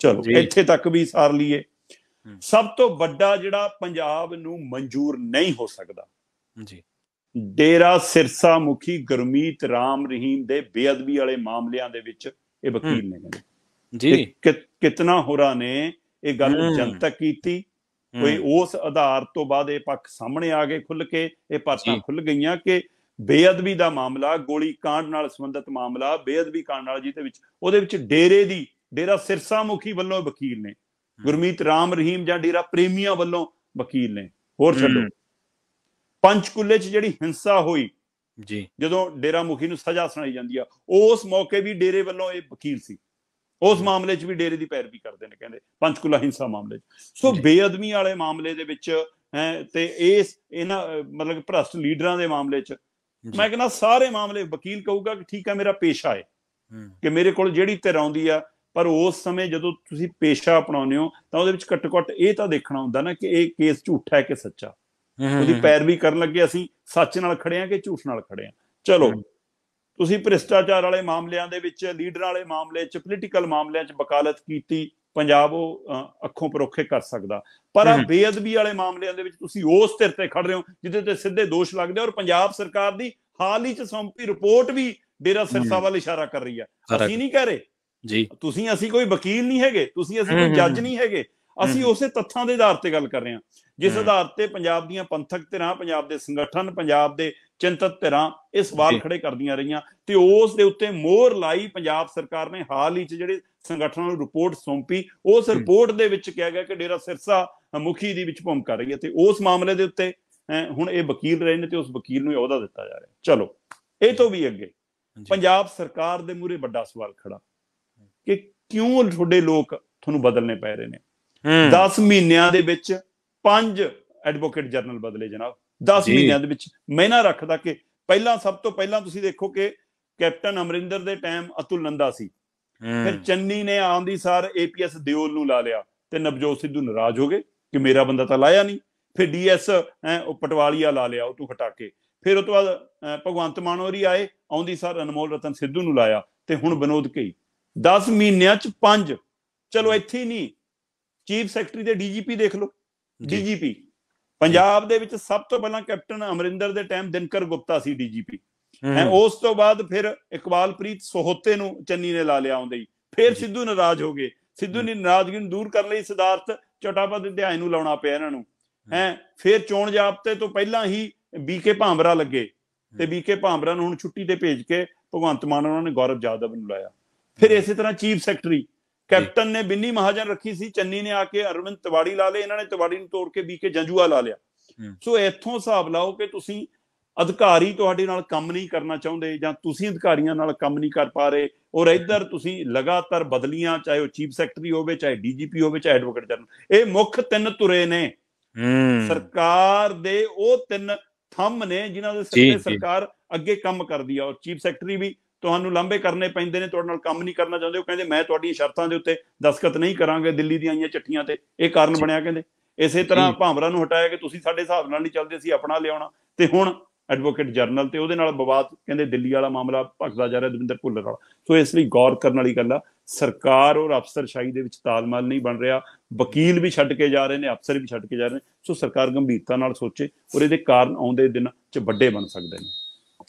ਚਲੋ ਇੱਥੇ ਤੱਕ ਵੀ ਸਾਰ ਲਈਏ। ਸਭ ਤੋਂ ਵੱਡਾ ਜਿਹੜਾ ਪੰਜਾਬ ਨੂੰ ਮਨਜ਼ੂਰ ਨਹੀਂ ਹੋ ਸਕਦਾ ਜੀ, ਡੇਰਾ ਸਿਰਸਾ ਮੁਖੀ ਗੁਰਮੀਤ ਰਾਮ ਰਹੀਮ ਦੇ ਬੇਅਦਬੀ ਵਾਲੇ ਮਾਮਲਿਆਂ ਦੇ ਵਿੱਚ ਇਹ ਵਕੀਲ ਨੇ ਜੀ। ਕਿਤਨਾ ਹੋਰਾਂ ਨੇ ਇਹ ਗੱਲ ਜਨਤਕ ਕੀਤੀ, ਕੋਈ ਉਸ ਆਧਾਰ ਤੋਂ ਬਾਅਦ ਇਹ ਪੱਖ ਸਾਹਮਣੇ ਆ ਗਏ ਖੁੱਲ ਕੇ, ਇਹ ਪਰਤਾਂ ਖੁੱਲ ਗਈਆਂ ਕਿ ਬੇਅਦਬੀ ਦਾ ਮਾਮਲਾ, ਗੋਲੀ ਕਾਂਡ ਨਾਲ ਸੰਬੰਧਿਤ ਮਾਮਲਾ, ਬੇਅਦਬੀ ਕਾਂਡ ਨਾਲ, ਜਿਹਦੇ ਵਿੱਚ ਉਹਦੇ ਵਿੱਚ ਡੇਰਾ ਸਿਰਸਾ ਮੁਖੀ ਵੱਲੋਂ ਵਕੀਲ ਨੇ, ਗੁਰਮੀਤ ਰਾਮ ਰਹੀਮ ਜਾਂ ਡੇਰਾ ਪ੍ਰੇਮੀਆਂ ਵੱਲੋਂ ਵਕੀਲ ਨੇ। ਹੋਰ ਛੱਡੋ, ਪੰਚਕੂਲੇ 'ਚ ਜਿਹੜੀ ਹਿੰਸਾ ਹੋਈ ਜੀ, ਜਦੋਂ ਡੇਰਾ ਮੁਖੀ ਨੂੰ ਸਜ਼ਾ ਸੁਣਾਈ ਜਾਂਦੀ ਆ, ਉਸ ਮੌਕੇ ਵੀ ਡੇਰੇ ਵੱਲੋਂ ਇਹ ਵਕੀਲ ਸੀ। ਉਸ ਮਾਮਲੇ 'ਚ ਵੀ ਡੇਰੇ ਦੀ ਪੈਰਵੀ ਕਰਦੇ ਨੇ, ਕਹਿੰਦੇ ਪੰਚਕੂਲਾ ਹਿੰਸਾ ਮਾਮਲੇ 'ਚ। ਸੋ ਬੇਅਦਬੀ ਵਾਲੇ ਮਾਮਲੇ ਦੇ ਵਿੱਚ ਤੇ ਇਹਨਾਂ ਮਤਲਬ ਭ੍ਰਸ਼ਟ ਲੀਡਰਾਂ ਦੇ ਮਾਮਲੇ 'ਚ ਮੈਂ ਕਹਿੰਦਾ ਸਾਰੇ ਮਾਮਲੇ ਵਕੀਲ ਕਹੂਗਾ ਕਿ ਠੀਕ ਹੈ ਮੇਰਾ ਪੇਸ਼ਾ ਹੈ ਕਿ ਮੇਰੇ ਕੋਲ ਜਿਹੜੀ ਧਿਰ ਆਉਂਦੀ ਆ, ਪਰ ਉਸ ਸਮੇਂ ਜਦੋਂ ਤੁਸੀਂ ਪੇਸ਼ਾ ਅਪਣਾਉਂਦੇ ਹੋ ਤਾਂ ਉਹਦੇ ਵਿੱਚ ਘੱਟੋ ਘੱਟ ਇਹ ਤਾਂ ਦੇਖਣਾ ਹੁੰਦਾ ਨਾ ਕਿ ਇਹ ਕੇਸ ਝੂਠਾ ਹੈ ਕਿ ਸੱਚਾ। ਉਹਦੀ ਪੈਰਵੀ ਕਰਨ ਲੱਗੇ ਅਸੀਂ ਸੱਚ ਨਾਲ ਖੜੇ ਹਾਂ ਕਿ ਝੂਠ ਨਾਲ ਖੜੇ ਹਾਂ। ਚਲੋ, ਤੁਸੀਂ ਭ੍ਰਿਸ਼ਟਾਚਾਰ ਵਾਲੇ ਮਾਮਲਿਆਂ ਦੇ ਵਿੱਚ, ਲੀਡਰਾਂ ਵਾਲੇ ਮਾਮਲੇ 'ਚ, ਪੋਲੀਟੀਕਲ ਮਾਮਲਿਆਂ 'ਚ ਵਕਾਲਤ ਕੀਤੀ, ਪੰਜਾਬ ਉਹ ਅੱਖੋਂ ਪਰੋਖੇ ਕਰ ਸਕਦਾ, ਪਰ ਆ ਬੇਅਦਬੀ ਵਾਲੇ ਮਾਮਲਿਆਂ ਦੇ ਵਿੱਚ ਤੁਸੀਂ ਉਸ ਧਿਰ ਤੇ ਖੜ ਰਹੇ ਹੋ ਜਿਹਦੇ ਤੇ ਸਿੱਧੇ ਦੋਸ਼ ਲੱਗਦੇ। ਔਰ ਪੰਜਾਬ ਸਰਕਾਰ ਦੀ ਹਾਲ ਹੀ 'ਚ ਸੌਂਪੀ ਰਿਪੋਰਟ ਵੀ ਡੇਰਾ ਸਿਰਸਾ ਵੱਲ ਇਸ਼ਾਰਾ ਕਰ ਰਹੀ ਹੈ। ਅਸੀਂ ਨਹੀਂ ਕਹਿ ਰਹੇ ਜੀ, ਅਸੀਂ ਕੋਈ ਵਕੀਲ ਨਹੀਂ ਹੈਗੇ, ਅਸੀਂ ਕੋਈ ਜੱਜ ਨਹੀਂ ਹੈਗੇ, ਅਸੀਂ ਉਸੇ ਤੱਥਾਂ ਦੇ ਆਧਾਰ ਤੇ ਗੱਲ ਕਰ ਰਹੇ ਹਾਂ ਜਿਸ ਆਧਾਰ ਤੇ ਪੰਜਾਬ ਦੀਆਂ ਪੰਥਕ ਧਿਰਾਂ, ਪੰਜਾਬ ਦੇ ਸੰਗਠਨ, ਪੰਜਾਬ ਦੇ ਚਿੰਤਤ ਧਿਰਾਂ ਇਹ ਸਵਾਲ ਖੜੇ ਕਰਦੀਆਂ ਰਹੀਆਂ ਤੇ ਉਸ ਦੇ ਉੱਤੇ ਮੋਹਰ ਲਾਈ ਪੰਜਾਬ ਸਰਕਾਰ ਨੇ। ਹਾਲ ਹੀ 'ਚ ਜਿਹੜੇ ਸੰਗਠਨਾਂ ਨੂੰ ਰਿਪੋਰਟ ਸੌਂਪੀ, ਉਸ ਰਿਪੋਰਟ ਦੇ ਵਿੱਚ ਕਿਹਾ ਗਿਆ ਕਿ ਡੇਰਾ ਸਿਰਸਾ ਮੁਖੀ ਦੀ ਵਿੱਚ ਭੂਮਿਕਾ ਰਹੀ ਹੈ ਤੇ ਉਸ ਮਾਮਲੇ ਦੇ ਉੱਤੇ ਹੁਣ ਇਹ ਵਕੀਲ ਰਹੇ ਨੇ ਤੇ ਉਸ ਵਕੀਲ ਨੂੰ ਅਹੁਦਾ ਦਿੱਤਾ ਜਾ ਰਿਹਾ। ਚਲੋ, ਇਹ ਤੋਂ ਵੀ ਅੱਗੇ ਪੰਜਾਬ ਸਰਕਾਰ ਦੇ ਮੂਹਰੇ ਵੱਡਾ ਸਵਾਲ ਖੜਾ ਕਿ ਕਿਉਂ ਤੁਹਾਡੇ ਲੋਕ ਤੁਹਾਨੂੰ ਬਦਲਨੇ ਪੈ ਰਹੇ ਨੇ। 10 ਮਹੀਨਿਆਂ ਦੇ ਵਿੱਚ 5 ਐਡਵੋਕੇਟ ਜਨਰਲ ਬਦਲੇ ਜਨਾਬ। 10 ਮਹੀਨਿਆਂ ਦੇ ਵਿੱਚ ਮਹੀਨਾ ਰੱਖਦਾ ਕਿ ਸਭ ਤੋਂ ਪਹਿਲਾਂ ਤੁਸੀਂ ਦੇਖੋ ਕਿ ਕੈਪਟਨ ਅਮਰਿੰਦਰ ਦੇ ਟਾਈਮ ਅਤੁਲ ਨੰਦਾ ਸੀ, ਫਿਰ ਚੰਨੀ ਨੇ ਆਉਂਦੀ ਸਾਰ APS ਦਿਓਲ ਨੂੰ ਲਾ ਲਿਆ ਤੇ ਨਵਜੋਤ ਸਿੱਧੂ ਨਾਰਾਜ਼ ਹੋ ਗਏ ਕਿ ਮੇਰਾ ਬੰਦਾ ਤਾਂ ਲਾਇਆ ਨਹੀਂ। ਫਿਰ DS ਪਟਵਾਲੀਆ ਲਾ ਲਿਆ ਉਹ ਤੋਂ ਹਟਾ ਕੇ। ਫਿਰ ਉਹ ਤੋਂ ਬਾਅਦ ਭਗਵੰਤ ਮਾਨ ਹੋਰੀ ਆਏ, ਆਉਂਦੀ ਸਾਰ ਅਨਮੋਲ ਰਤਨ ਸਿੱਧੂ ਨੂੰ ਲਾਇਆ ਤੇ ਹੁਣ ਵਿਨੋਦ ਘਈ। 10 ਮਹੀਨਿਆਂ 'ਚ 5। ਚਲੋ, ਇੱਥੇ ਹੀ ਨਹੀਂ, ਚੀਫ ਸੈਕਟਰੀ ਦੇ DGP ਦੇਖ ਲਓ। DGP ਪੰਜਾਬ ਦੇ ਵਿੱਚ ਸਭ ਤੋਂ ਪਹਿਲਾਂ ਕੈਪਟਨ ਅਮਰਿੰਦਰ ਦੇ ਟਾਈਮ ਦਿਨਕਰ ਗੁਪਤਾ ਸੀ DGP। ਉਸ ਤੋਂ ਬਾਅਦ ਫਿਰ ਇਕਬਾਲਪ੍ਰੀਤ ਸੋਹਤੇ ਨੂੰ ਚੰਨੀ ਨੇ ਲਾ ਲਿਆ ਆਉਂਦੇ ਹੀ। ਫਿਰ ਸਿੱਧੂ ਨਾਰਾਜ਼ ਹੋ ਗਏ। ਸਿੱਧੂ ਦੀ ਨਾਰਾਜ਼ਗੀ ਨੂੰ ਦੂਰ ਕਰਨ ਲਈ ਸਿਧਾਰਥ ਚਟੋਪਾਧਿਆਏ ਨੂੰ ਲਾਉਣਾ ਪਿਆ ਇਹਨਾਂ ਨੂੰ। ਫਿਰ ਚੋਣ ਜ਼ਾਬਤੇ ਤੋਂ ਪਹਿਲਾਂ ਹੀ BK ਭਾਂਬਰਾ ਲੱਗੇ ਤੇ BK ਭਾਂਬਰਾ ਨੂੰ ਹੁਣ ਛੁੱਟੀ ਤੇ ਭੇਜ ਕੇ ਭਗਵੰਤ ਮਾਨ ਉਹਨਾਂ ਨੇ ਗੌਰਵ ਜਾਦਵ ਨੂੰ ਲਾਇਆ। ਫਿਰ ਇਸੇ ਤਰ੍ਹਾਂ ਚੀਫ ਸੈਕਟਰੀ ਕੈਪਟਨ ਨੇ ਬਿੰਨੀ ਮਹਾਜਨ ਰੱਖੀ ਸੀ, ਚੰਨੀ ਨੇ ਆ ਕੇ ਅਰਵਿੰਦ ਤਿਵਾੜੀ ਲਾ ਲਏ, ਇਹਨਾਂ ਨੇ ਤਿਵਾੜੀ ਨੂੰ ਤੋੜ ਕੇ BK ਜੰਜੂਆ ਲਾ ਲਿਆ। ਸੋ ਇੱਥੋਂ ਹਿਸਾਬ ਲਾਓ ਕਿ ਤੁਸੀਂ ਅਧਿਕਾਰੀ ਤੁਹਾਡੇ ਨਾਲ ਕੰਮ ਨਹੀਂ ਕਰਨਾ ਚਾਹੁੰਦੇ ਜਾਂ ਤੁਸੀਂ ਅਧਿਕਾਰੀਆਂ ਨਾਲ ਕੰਮ ਨਹੀਂ ਕਰ ਪਾ ਰਹੇ, ਔਰ ਇੱਧਰ ਤੁਸੀਂ ਲਗਾਤਾਰ ਬਦਲੀਆਂ, ਚਾਹੇ ਉਹ ਚੀਫ ਸੈਕਟਰੀ ਹੋਵੇ, ਚਾਹੇ DGP ਹੋਵੇ, ਚਾਹੇ ਐਡਵੋਕੇਟ ਜਨਰਲ, ਇਹ ਮੁੱਖ 3 ਧੁਰੇ ਨੇ ਸਰਕਾਰ ਦੇ। ਉਹ 3 ਥੰਮ ਨੇ ਜਿਨ੍ਹਾਂ ਦੇ ਸਿਰ ਤੇ ਸਰਕਾਰ ਅੱਗੇ ਕੰਮ ਕਰਦੀ ਆ। ਔਰ ਚੀਫ ਸੈਕਟਰੀ ਵੀ ਤੁਹਾਨੂੰ ਲਾਂਭੇ ਕਰਨੇ ਪੈਂਦੇ ਨੇ, ਤੁਹਾਡੇ ਨਾਲ ਕੰਮ ਨਹੀਂ ਕਰਨਾ ਚਾਹੁੰਦੇ। ਉਹ ਕਹਿੰਦੇ ਮੈਂ ਤੁਹਾਡੀਆਂ ਸ਼ਰਤਾਂ ਦੇ ਉੱਤੇ ਦਸਤਖਤ ਨਹੀਂ ਕਰਾਂਗੇ ਦਿੱਲੀ ਦੀਆਂ ਆਈਆਂ ਚਿੱਠੀਆਂ ਤੇ। ਇਹ ਕਾਰਨ ਬਣਿਆ ਕਹਿੰਦੇ। ਇਸੇ ਤਰ੍ਹਾਂ ਭਾਂਬਰਾ ਨੂੰ ਹਟਾਇਆ ਕਿ ਤੁਸੀਂ ਸਾਡੇ ਹਿਸਾਬ ਨਾਲ ਨਹੀਂ ਚੱਲਦੇ, ਅਸੀਂ ਆਪਣਾ ਲਿਆਉਣਾ। ਤੇ ਹੁਣ ਐਡਵੋਕੇਟ ਜਨਰਲ ਤੇ ਉਹਦੇ ਨਾਲ ਵਿਵਾਦ, ਕਹਿੰਦੇ ਦਿੱਲੀ ਵਾਲਾ ਮਾਮਲਾ ਭਖਦਾ ਜਾ ਰਿਹਾ ਦਵਿੰਦਰ ਭੁੱਲਰ ਵਾਲਾ। ਸੋ ਇਸ ਲਈ ਗੌਰ ਕਰਨ ਵਾਲੀ ਗੱਲ ਆ, ਸਰਕਾਰ ਔਰ ਅਫਸਰਸ਼ਾਹੀ ਦੇ ਵਿੱਚ ਤਾਲਮੇਲ ਨਹੀਂ ਬਣ ਰਿਹਾ। ਵਕੀਲ ਵੀ ਛੱਡ ਕੇ ਜਾ ਰਹੇ ਨੇ, ਅਫਸਰ ਵੀ ਛੱਡ ਕੇ ਜਾ ਰਹੇ ਨੇ। ਸੋ ਸਰਕਾਰ ਗੰਭੀਰਤਾ ਨਾਲ ਸੋਚੇ ਔਰ ਇਹਦੇ ਕਾਰਨ ਆਉਂਦੇ ਦਿਨ 'ਚ ਵੱਡੇ ਬਣ ਸਕਦੇ ਨੇ।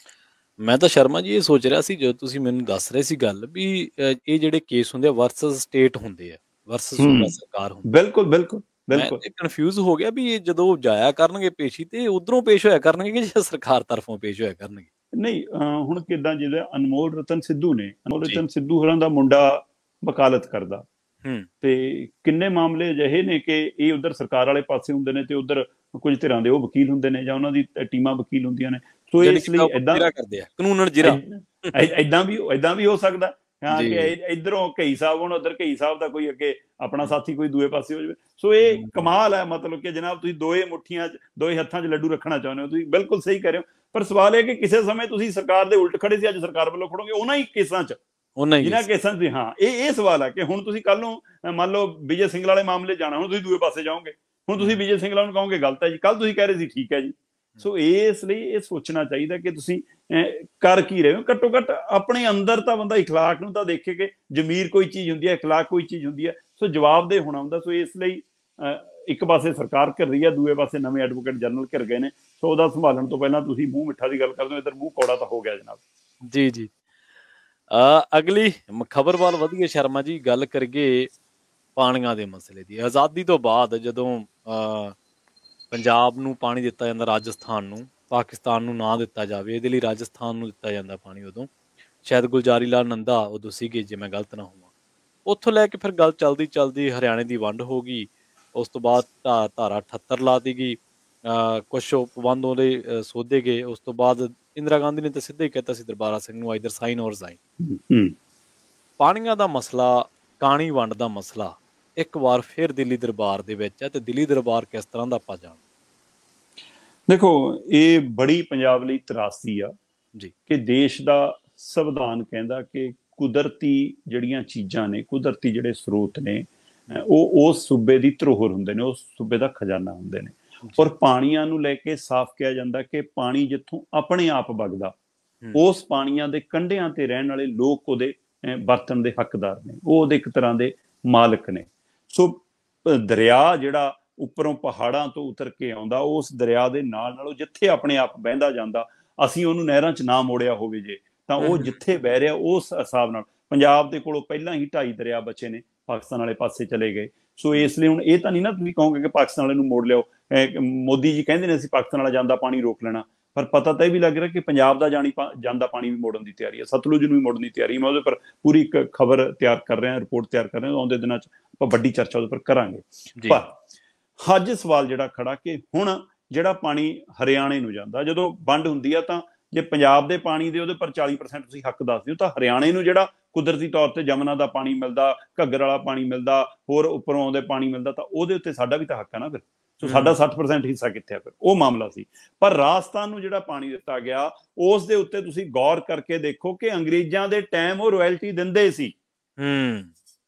ਮੈਂ ਤਾਂ ਸ਼ਰਮਾ ਜੀ ਇਹ ਸੋਚ ਰਿਹਾ ਸੀ ਜਦੋਂ ਤੁਸੀਂ ਮੈਨੂੰ ਦੱਸ ਰਹੇ ਸੀ ਗੱਲ ਵੀ ਇਹ ਜਿਹੜੇ ਕੇਸ ਹੁੰਦੇ ਆ ਵਰਸਸ ਸਟੇਟ ਹੁੰਦੇ ਆ, ਵਰਸਸ ਸਰਕਾਰ ਹੁੰਦੀ। ਬਿਲਕੁਲ ਬਿਲਕੁਲ ਬਿਲਕੁਲ। ਮੈਂ ਕਨਫਿਊਜ਼ ਹੋ ਗਿਆ ਵੀ ਇਹ ਜਦੋਂ ਜਾਇਆ ਕਰਨਗੇ ਪੇਸ਼ੀ ਤੇ ਉਧਰੋਂ ਪੇਸ਼ ਹੋਇਆ ਕਰਨਗੇ ਕਿ ਜਾਂ ਸਰਕਾਰ ਤਰਫੋਂ ਪੇਸ਼ ਹੋਇਆ ਕਰਨਗੇ। ਨਹੀਂ, ਹੁਣ ਕਿੱਦਾਂ, ਜਿਹਦੇ ਅਨਮੋਲ ਰਤਨ ਸਿੱਧੂ ਨੇ, ਅਨਮੋਲ ਰਤਨ ਸਿੱਧੂ ਹੋਰਾਂ ਦਾ ਮੁੰਡਾ ਵਕਾਲਤ ਕਰਦਾ ਤੇ ਕਿੰਨੇ ਮਾਮਲੇ ਅਜਿਹੇ ਨੇ ਕਿ ਇਹ ਉਧਰ ਸਰਕਾਰ ਵਾਲੇ ਪਾਸੇ ਹੁੰਦੇ ਨੇ ਤੇ ਉਧਰ ਕੁਝ ਧਿਰਾਂ ਦੇ ਉਹ ਵਕੀਲ ਹੁੰਦੇ ਨੇ ਜਾਂ ਉਹਨਾਂ ਦੀ ਟੀਮਾਂ ਵਕੀਲ ਹੁੰਦੀਆਂ ਨੇ। ਸੋ ਇਸ ਲਈ ਏਦਾਂ ਕਰਦੇ ਆ ਕਾਨੂੰਨ ਜਿਰਾ ਏਦਾਂ ਵੀ ਹੋ ਸਕਦਾ ਹਾਂ ਕਿ ਇੱਧਰੋਂ ਘਈ ਸਾਹਿਬ ਹੋਣ, ਉੱਧਰ ਘਈ ਸਾਹਿਬ ਦਾ ਕੋਈ ਅੱਗੇ ਆਪਣਾ ਸਾਥੀ ਕੋਈ ਦੂਏ ਪਾਸੇ ਹੋ ਜਾਵੇ। ਸੋ ਇਹ ਕਮਾਲ ਹੈ, ਮਤਲਬ ਕਿ ਜਨਾਬ ਤੁਸੀਂ ਦੋਏ ਹੱਥਾਂ 'ਚ ਲੱਡੂ ਰੱਖਣਾ ਚਾਹੁੰਦੇ ਹੋ। ਤੁਸੀਂ ਬਿਲਕੁਲ ਸਹੀ ਕਹਿ ਰਹੇ ਹੋ, ਪਰ ਸਵਾਲ ਇਹ ਕਿ ਕਿਸੇ ਸਮੇਂ ਤੁਸੀਂ ਸਰਕਾਰ ਦੇ ਉਲਟ ਖੜੇ ਸੀ, ਅੱਜ ਸਰਕਾਰ ਵੱਲੋਂ ਖੜੋਗੇ ਉਹਨਾਂ ਹੀ ਕੇਸਾਂ 'ਚ, ਜਿਨ੍ਹਾਂ ਕੇਸਾਂ 'ਚ। ਹਾਂ, ਇਹ ਸਵਾਲ ਹੈ ਕਿ ਹੁਣ ਤੁਸੀਂ ਕੱਲ ਨੂੰ ਮੰਨ ਲਓ ਵਿਜੇ ਸਿੰਗਲਾ ਵਾਲੇ ਮਾਮਲੇ ਜਾਣਾ, ਹੁਣ ਤੁਸੀਂ ਦੂਏ ਪਾਸੇ ਜਾਓਗੇ। ਹੁਣ ਤੁਸੀਂ ਵਿਜੇ ਸਿੰਗਲਾ ਨੂੰ ਕਹੋਗੇ ਗਲਤ ਹੈ ਜੀ, ਕੱਲ ਤੁਸੀਂ ਕਹਿ ਰਹੇ ਸੀ ਠੀਕ ਹੈ ਜੀ। ਸੋ ਇਸ ਲਈ ਇਹ ਸੋਚਣਾ ਚਾਹੀਦਾ ਕਿ ਤੁਸੀਂ ਕਰ ਕੀ ਰਹੇ ਹੋ। ਘੱਟੋ ਘੱਟ ਆਪਣੇ ਅੰਦਰ ਤਾਂ ਬੰਦਾ ਇਖਲਾਕ ਨੂੰ ਤਾਂ ਦੇਖੇ ਕਿ ਜ਼ਮੀਰ ਕੋਈ ਚੀਜ਼ ਹੁੰਦੀ ਹੈ, ਇਖਲਾਕ ਕੋਈ ਚੀਜ਼ ਹੁੰਦੀ ਹੈ। ਸੋ ਜਵਾਬਦੇਹ ਹੋਣਾ ਹੁੰਦਾ। ਸੋ ਇਸ ਲਈ ਇੱਕ ਪਾਸੇ ਸਰਕਾਰ ਘਿਰ ਰਹੀ ਹੈ, ਦੂਏ ਪਾਸੇ ਨਵੇਂ ਐਡਵੋਕੇਟ ਜਨਰਲ ਘਿਰ ਗਏ ਨੇ। ਸੋ ਉਹਦਾ ਸੰਭਾਲਣ ਤੋਂ ਪਹਿਲਾਂ ਤੁਸੀਂ ਮੂੰਹ ਮਿੱਠਾ ਦੀ ਗੱਲ ਕਰਦੇ ਹੋ, ਇੱਧਰ ਮੂੰਹ ਕੌੜਾ ਤਾਂ ਹੋ ਗਿਆ ਜਨਾਬ। ਜੀ ਜੀ। ਅਗਲੀ ਖਬਰ ਵੱਲ ਵਧੀਏ ਸ਼ਰਮਾ ਜੀ, ਗੱਲ ਕਰੀਏ ਪਾਣੀਆਂ ਦੇ ਮਸਲੇ ਦੀ। ਆਜ਼ਾਦੀ ਤੋਂ ਬਾਅਦ ਜਦੋਂ ਪੰਜਾਬ ਨੂੰ ਪਾਣੀ ਦਿੱਤਾ ਜਾਂਦਾ, ਰਾਜਸਥਾਨ ਨੂੰ, ਪਾਕਿਸਤਾਨ ਨੂੰ ਨਾ ਦਿੱਤਾ ਜਾਵੇ, ਇਹਦੇ ਲਈ ਰਾਜਸਥਾਨ ਨੂੰ ਦਿੱਤਾ ਜਾਂਦਾ ਪਾਣੀ ਉਦੋਂ। ਸ਼ਾਇਦ ਗੁਲਜ਼ਾਰੀ ਲਾਲ ਨੰਦਾ ਉਦੋਂ ਸੀਗੇ, ਜੇ ਮੈਂ ਗਲਤ ਨਾ ਹੋਵਾਂ। ਉੱਥੋਂ ਲੈ ਕੇ ਫਿਰ ਗੱਲ ਚੱਲਦੀ ਚੱਲਦੀ ਹਰਿਆਣੇ ਦੀ ਵੰਡ ਹੋ ਗਈ। ਉਸ ਤੋਂ ਬਾਅਦ ਧਾਰਾ 78 ਲਾ ਦਿੱਤੀ ਗਈ। ਕੁਛ ਪਾਬੰਦ ਉਹਦੇ ਸੋਧੇ ਗਏ। ਉਸ ਤੋਂ ਬਾਅਦ ਇੰਦਰਾ ਗਾਂਧੀ ਨੇ ਤਾਂ ਸਿੱਧਾ ਹੀ ਕਹਿਤਾ ਸੀ ਦਰਬਾਰਾ ਸਿੰਘ ਨੂੰ, ਆਈਦਰ ਸਾਈਨ ਔਰ ਜ਼ਾਈਨ। ਪਾਣੀਆਂ ਦਾ ਮਸਲਾ, ਕਾਣੀ ਵੰਡ ਦਾ ਮਸਲਾ ਇੱਕ ਵਾਰ ਫਿਰ ਦਿੱਲੀ ਦਰਬਾਰ ਦੇ ਵਿੱਚ ਹੈ, ਤੇ ਦਿੱਲੀ ਦਰਬਾਰ ਕਿਸ ਤਰ੍ਹਾਂ ਦਾ ਆਪਾਂ ਜਾਣ। ਦੇਖੋ, ਇਹ ਬੜੀ ਪੰਜਾਬ ਲਈ ਤਰਾਸਦੀ ਆ ਜੀ ਕਿ ਦੇਸ਼ ਦਾ ਸੰਵਿਧਾਨ ਕਹਿੰਦਾ ਕਿ ਕੁਦਰਤੀ ਜਿਹੜੀਆਂ ਚੀਜ਼ਾਂ ਨੇ, ਕੁਦਰਤੀ ਜਿਹੜੇ ਸਰੋਤ ਨੇ, ਉਹ ਉਸ ਸੂਬੇ ਦੀ ਧਰੋਹਰ ਹੁੰਦੇ ਨੇ, ਉਸ ਸੂਬੇ ਦਾ ਖਜ਼ਾਨਾ ਹੁੰਦੇ ਨੇ। ਔਰ ਪਾਣੀਆਂ ਨੂੰ ਲੈ ਕੇ ਸਾਫ਼ ਕਿਹਾ ਜਾਂਦਾ ਕਿ ਪਾਣੀ ਜਿੱਥੋਂ ਆਪਣੇ ਆਪ ਵਗਦਾ, ਉਸ ਪਾਣੀਆਂ ਦੇ ਕੰਢਿਆਂ ਤੇ ਰਹਿਣ ਵਾਲੇ ਲੋਕ ਉਹਦੇ ਵਰਤਣ ਦੇ ਹੱਕਦਾਰ ਨੇ, ਉਹ ਉਹਦੇ ਇੱਕ ਤਰ੍ਹਾਂ ਦੇ ਮਾਲਕ ਨੇ। ਸੋ ਦਰਿਆ ਜਿਹੜਾ ਉੱਪਰੋਂ ਪਹਾੜਾਂ ਤੋਂ ਉਤਰ ਕੇ ਆਉਂਦਾ, ਉਸ ਦਰਿਆ ਦੇ ਨਾਲ ਜਿੱਥੇ ਆਪਣੇ ਆਪ ਵਹਿੰਦਾ ਜਾਂਦਾ, ਅਸੀਂ ਉਹਨੂੰ ਨਹਿਰਾਂ 'ਚ ਨਾ ਮੋੜਿਆ ਹੋਵੇ ਜੇ, ਤਾਂ ਉਹ ਜਿੱਥੇ ਵਹਿ ਰਿਹਾ ਉਸ ਹਿਸਾਬ ਨਾਲ। ਪੰਜਾਬ ਦੇ ਕੋਲੋਂ ਪਹਿਲਾਂ ਹੀ 2.5 ਦਰਿਆ ਬਚੇ ਨੇ, ਪਾਕਿਸਤਾਨ ਵਾਲੇ ਪਾਸੇ ਚਲੇ ਗਏ। ਸੋ ਇਸ ਲਈ ਹੁਣ ਇਹ ਤਾਂ ਨਹੀਂ ਨਾ ਤੁਸੀਂ ਕਹੋਗੇ ਕਿ ਪਾਕਿਸਤਾਨ ਵਾਲੇ ਨੂੰ ਮੋੜ ਲਿਓ। ਮੋਦੀ ਜੀ ਕਹਿੰਦੇ ਨੇ ਅਸੀਂ ਪਾਕਿਸਤਾਨ ਵਾਲਾ ਜਾਂਦਾ ਪਾਣੀ ਰੋਕ ਲੈਣਾ, ਪਰ ਪਤਾ ਤਾਂ ਇਹ ਵੀ ਲੱਗ ਰਿਹਾ ਕਿ ਪੰਜਾਬ ਦਾ ਜਾਂਦਾ ਪਾਣੀ ਵੀ ਮੋੜਨ ਦੀ ਤਿਆਰੀ ਹੈ, ਸਤਲੁਜ ਨੂੰ ਵੀ ਮੋੜਨ ਦੀ ਤਿਆਰੀ। ਮੈਂ ਉਹਦੇ ਪਰ ਪੂਰੀ ਇੱਕ ਖਬਰ ਤਿਆਰ ਕਰ ਰਿਹਾ, ਰਿਪੋਰਟ ਤਿਆਰ ਕਰ ਰਿਹਾ, ਆਉਂਦੇ ਦਿਨਾਂ 'ਚ ਆਪਾਂ ਵੱਡੀ ਚਰਚਾ ਉਹਦੇ ਪਰ ਕਰਾਂਗੇ। ਪਰ ਅੱਜ ਸਵਾਲ ਜਿਹੜਾ ਖੜਾ ਕਿ ਹੁਣ ਜਿਹੜਾ ਪਾਣੀ ਹਰਿਆਣੇ ਨੂੰ ਜਾਂਦਾ, ਜਦੋਂ ਵੰਡ ਹੁੰਦੀ ਆ ਤਾਂ ਜੇ ਪੰਜਾਬ ਦੇ ਪਾਣੀ ਦੇ ਉਹਦੇ ਪਰ 40% ਤੁਸੀਂ ਹੱਕ ਦੱਸਦੇ ਹੋ, ਤਾਂ ਹਰਿਆਣੇ ਨੂੰ ਜਿਹੜਾ ਕੁਦਰਤੀ ਤੌਰ ਤੇ ਜਮਨਾ ਦਾ ਪਾਣੀ ਮਿਲਦਾ, ਘੱਗਰ ਵਾਲਾ ਪਾਣੀ ਮਿਲਦਾ, ਹੋਰ ਉੱਪਰੋਂ ਆਉਂਦੇ ਪਾਣੀ ਮਿਲਦਾ, ਤਾਂ ਉਹਦੇ ਉੱਤੇ ਸਾਡਾ ਵੀ ਤਾਂ ਹੱਕ ਆ ਨਾ ਫਿਰ। ਸੋ ਸਾਡਾ 60% ਹਿੱਸਾ ਕਿੱਥੇ ਆ? ਫਿਰ ਉਹ ਮਾਮਲਾ ਸੀ। ਪਰ ਰਾਜਸਥਾਨ ਨੂੰ ਜਿਹੜਾ ਪਾਣੀ ਦਿੱਤਾ ਗਿਆ, ਉਸ ਦੇ ਉੱਤੇ ਤੁਸੀਂ ਗੌਰ ਕਰਕੇ ਦੇਖੋ ਕਿ ਅੰਗਰੇਜ਼ਾਂ ਦੇ ਟਾਈਮ ਉਹ ਰਾਇਲਟੀ ਦਿੰਦੇ ਸੀ,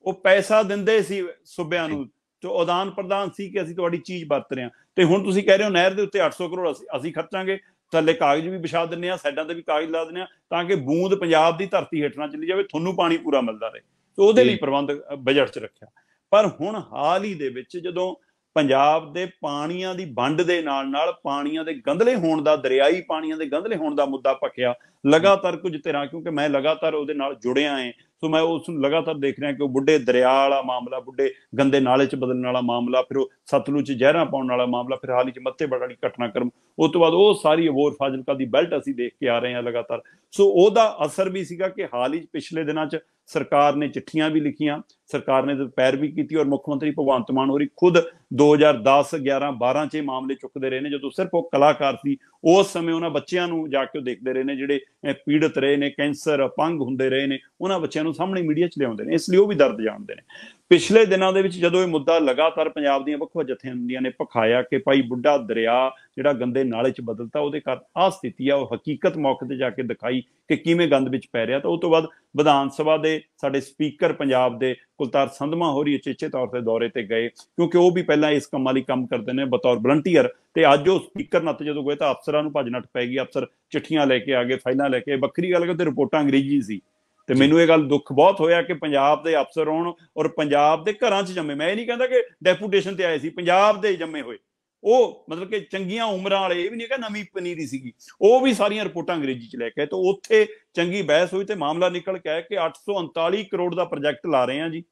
ਉਹ ਪੈਸਾ ਦਿੰਦੇ ਸੀ ਸੂਬਿਆਂ ਨੂੰ, ਤੇ ਆਦਾਨ ਪ੍ਰਦਾਨ ਸੀ ਕਿ ਅਸੀਂ ਤੁਹਾਡੀ ਚੀਜ਼ ਵਰਤ ਰਹੇ ਹਾਂ। ਤੇ ਹੁਣ ਤੁਸੀਂ ਕਹਿ ਰਹੇ ਹੋ ਨਹਿਰ ਦੇ ਉੱਤੇ 800 ਕਰੋੜ ਅਸੀਂ ਖਰਚਾਂਗੇ, ਥੱਲੇ ਕਾਗਜ਼ ਵੀ ਵਿਛਾ ਦਿੰਦੇ ਹਾਂ, ਸਾਈਡਾਂ ਤੇ ਵੀ ਕਾਗਜ਼ ਲਾ ਦਿੰਦੇ ਹਾਂ, ਤਾਂ ਕਿ ਬੂੰਦ ਪੰਜਾਬ ਦੀ ਧਰਤੀ ਹੇਠ ਨਾ ਚਲੀ ਜਾਵੇ, ਤੁਹਾਨੂੰ ਪਾਣੀ ਪੂਰਾ ਮਿਲਦਾ ਰਹੇ। ਤੇ ਉਹਦੇ ਲਈ ਪ੍ਰਬੰਧ ਬਜਟ 'ਚ ਰੱਖਿਆ। ਪਰ ਹੁਣ ਹਾਲ ਹੀ ਦੇ ਵਿੱਚ ਜਦੋਂ ਪੰਜਾਬ ਦੇ ਪਾਣੀਆਂ ਦੀ ਵੰਡ ਦੇ ਨਾਲ ਪਾਣੀਆਂ ਦੇ ਗੰਧਲੇ ਹੋਣ ਦਾ, ਦਰਿਆਈ ਪਾਣੀਆਂ ਦੇ ਗੰਧਲੇ ਹੋਣ ਦਾ ਮੁੱਦਾ ਭਖਿਆ, ਲਗਾਤਾਰ ਕੁਝ ਧਿਰਾਂ, ਕਿਉਂਕਿ ਮੈਂ ਲਗਾਤਾਰ ਉਹਦੇ ਨਾਲ ਜੁੜਿਆ ਹੈ, ਸੋ ਮੈਂ ਉਸ ਨੂੰ ਲਗਾਤਾਰ ਦੇਖ ਰਿਹਾ ਕਿ ਉਹ ਬੁੱਢੇ ਦਰਿਆ ਵਾਲਾ ਮਾਮਲਾ, ਬੁੱਢੇ ਗੰਦੇ ਨਾਲੇ 'ਚ ਬਦਲਣ ਵਾਲਾ ਮਾਮਲਾ, ਫਿਰ ਉਹ ਸਤਲੁਜ 'ਚ ਜ਼ਹਿਰਾਂ ਪਾਉਣ ਵਾਲਾ ਮਾਮਲਾ, ਫਿਰ ਹਾਲ ਹੀ 'ਚ ਮੱਤੇਬੜ ਵਾਲੀ ਘਟਨਾਕ੍ਰਮ, ਉਸ ਤੋਂ ਬਾਅਦ ਉਹ ਸਾਰੀ ਅਬੋਹਰ ਫਾਜ਼ਿਲਕਾ ਦੀ ਬੈਲਟ ਅਸੀਂ ਦੇਖ ਕੇ ਆ ਰਹੇ ਹਾਂ ਲਗਾਤਾਰ। ਸੋ ਉਹਦਾ ਅਸਰ ਵੀ ਸੀਗਾ ਕਿ ਹਾਲ ਹੀ ਪਿਛਲੇ ਦਿਨਾਂ 'ਚ ਸਰਕਾਰ ਨੇ ਚਿੱਠੀਆਂ ਵੀ ਲਿਖੀਆਂ, ਸਰਕਾਰ ਨੇ ਪੈਰਵੀ ਕੀਤੀ, ਔਰ ਮੁੱਖ ਮੰਤਰੀ ਭਗਵੰਤ ਮਾਨ ਹੋਰੀ ਖੁਦ 2010, 11, 12 'ਚ ਇਹ ਮਾਮਲੇ ਚੁੱਕਦੇ ਰਹੇ ਨੇ, ਜਦੋਂ ਸਿਰਫ ਉਹ ਕਲਾਕਾਰ ਸੀ। ਉਸ ਸਮੇਂ ਉਹਨਾਂ ਬੱਚਿਆਂ ਨੂੰ ਜਾ ਕੇ ਉਹ ਦੇਖਦੇ ਰਹੇ ਨੇ ਜਿਹੜੇ ਪੀੜਤ ਰਹੇ ਨੇ, ਕੈਂਸਰ, ਅਪੰਗ ਹੁੰਦੇ ਰਹੇ ਨੇ, ਉਹਨਾਂ ਬੱਚਿਆਂ ਨੂੰ ਸਾਹਮਣੇ ਮੀਡੀਆ 'ਚ ਲਿਆਉਂਦੇ ਨੇ, ਇਸ ਲਈ ਉਹ ਵੀ ਦਰਦ ਜਾਣਦੇ ਨੇ। ਪਿਛਲੇ ਦਿਨਾਂ ਦੇ ਵਿੱਚ ਜਦੋਂ ਇਹ ਮੁੱਦਾ ਲਗਾਤਾਰ ਪੰਜਾਬ ਦੀਆਂ ਵੱਖ-ਵੱਖ ਜਥੇਬੰਦੀਆਂ ਨੇ ਭਖਾਇਆ ਕਿ ਭਾਈ ਬੁੱਢਾ ਦਰਿਆ ਜਿਹੜਾ ਗੰਦੇ ਨਾਲੇ 'ਚ ਬਦਲਤਾ, ਉਹਦੇ ਕਾਰਨ ਆਹ ਸਥਿਤੀ ਆ, ਉਹ ਹਕੀਕਤ ਮੌਕੇ ਤੇ ਜਾ ਕੇ ਦਿਖਾਈ ਕਿ ਕਿਵੇਂ ਗੰਦ ਵਿੱਚ ਪੈ ਰਿਹਾ। ਤਾਂ ਉਹ ਤੋਂ ਬਾਅਦ ਵਿਧਾਨ ਸਭਾ ਦੇ ਸਾਡੇ ਸਪੀਕਰ ਪੰਜਾਬ ਦੇ ਕੁਲਤਾਰ ਸੰਧਮਾ ਹੋਰੀ ਉਚੇਚੇ ਤੌਰ ਤੇ ਦੌਰੇ ਤੇ ਗਏ, ਕਿਉਂਕਿ ਉਹ ਵੀ ਪਹਿਲਾਂ ਇਸ ਕੰਮਾਂ ਲਈ ਕੰਮ ਕਰਦੇ ਨੇ ਬਤੌਰ ਵਲੰਟੀਅਰ, ਤੇ ਅੱਜ ਉਹ ਸਪੀਕਰ ਨੱਤ ਜਦੋਂ ਗਏ ਤਾਂ ਅਫਸਰਾਂ ਨੂੰ ਭੱਜ ਨੱਠ ਪੈ ਗਈ, ਅਫਸਰ ਚਿੱਠੀਆਂ ਲੈ ਕੇ ਆ ਗਏ, ਫਾਈਲਾਂ ਲੈ ਕੇ। ਵੱਖਰੀ ਗੱਲ ਕਿ ਰਿਪੋਰਟਾਂ ਅੰਗਰੇਜ਼ੀ ਸੀ, ਤੇ ਮੈਨੂੰ ਇਹ ਗੱਲ ਦੁੱਖ ਬਹੁਤ ਹੋਇਆ ਕਿ ਪੰਜਾਬ ਦੇ ਅਫਸਰ ਹੋਣ ਔਰ ਪੰਜਾਬ ਦੇ ਘਰਾਂ 'ਚ ਜੰਮੇ, ਮੈਂ ਇਹ ਨਹੀਂ ਕਹਿੰਦਾ ਕਿ ਡੈਪੂਟੇਸ਼ਨ ਤੇ ਆਏ ਸੀ, ਪੰਜਾਬ ਦੇ ਜੰਮੇ ਹੋਏ, ਉਹ ਮਤਲਬ ਕਿ ਚੰਗੀਆਂ ਉਮਰਾਂ ਵਾਲੇ, ਇਹ ਵੀ ਨਹੀਂ ਕਿ ਨਵੀਂ ਪਨੀਰੀ ਸੀਗੀ, ਉਹ ਵੀ ਸਾਰੀਆਂ ਰਿਪੋਰਟਾਂ ਅੰਗਰੇਜ਼ੀ 'ਚ ਲੈ ਕੇ ਆਏ। ਤਾਂ ਉੱਥੇ ਚੰਗੀ ਬਹਿਸ ਹੋਈ ਤੇ ਮਾਮਲਾ ਨਿਕਲ ਕੇ ਆਇਆ ਕਿ 839 ਕਰੋੜ ਦਾ ਪ੍ਰੋਜੈਕਟ ਲਾ ਰਹੇ ਆ ਜੀ,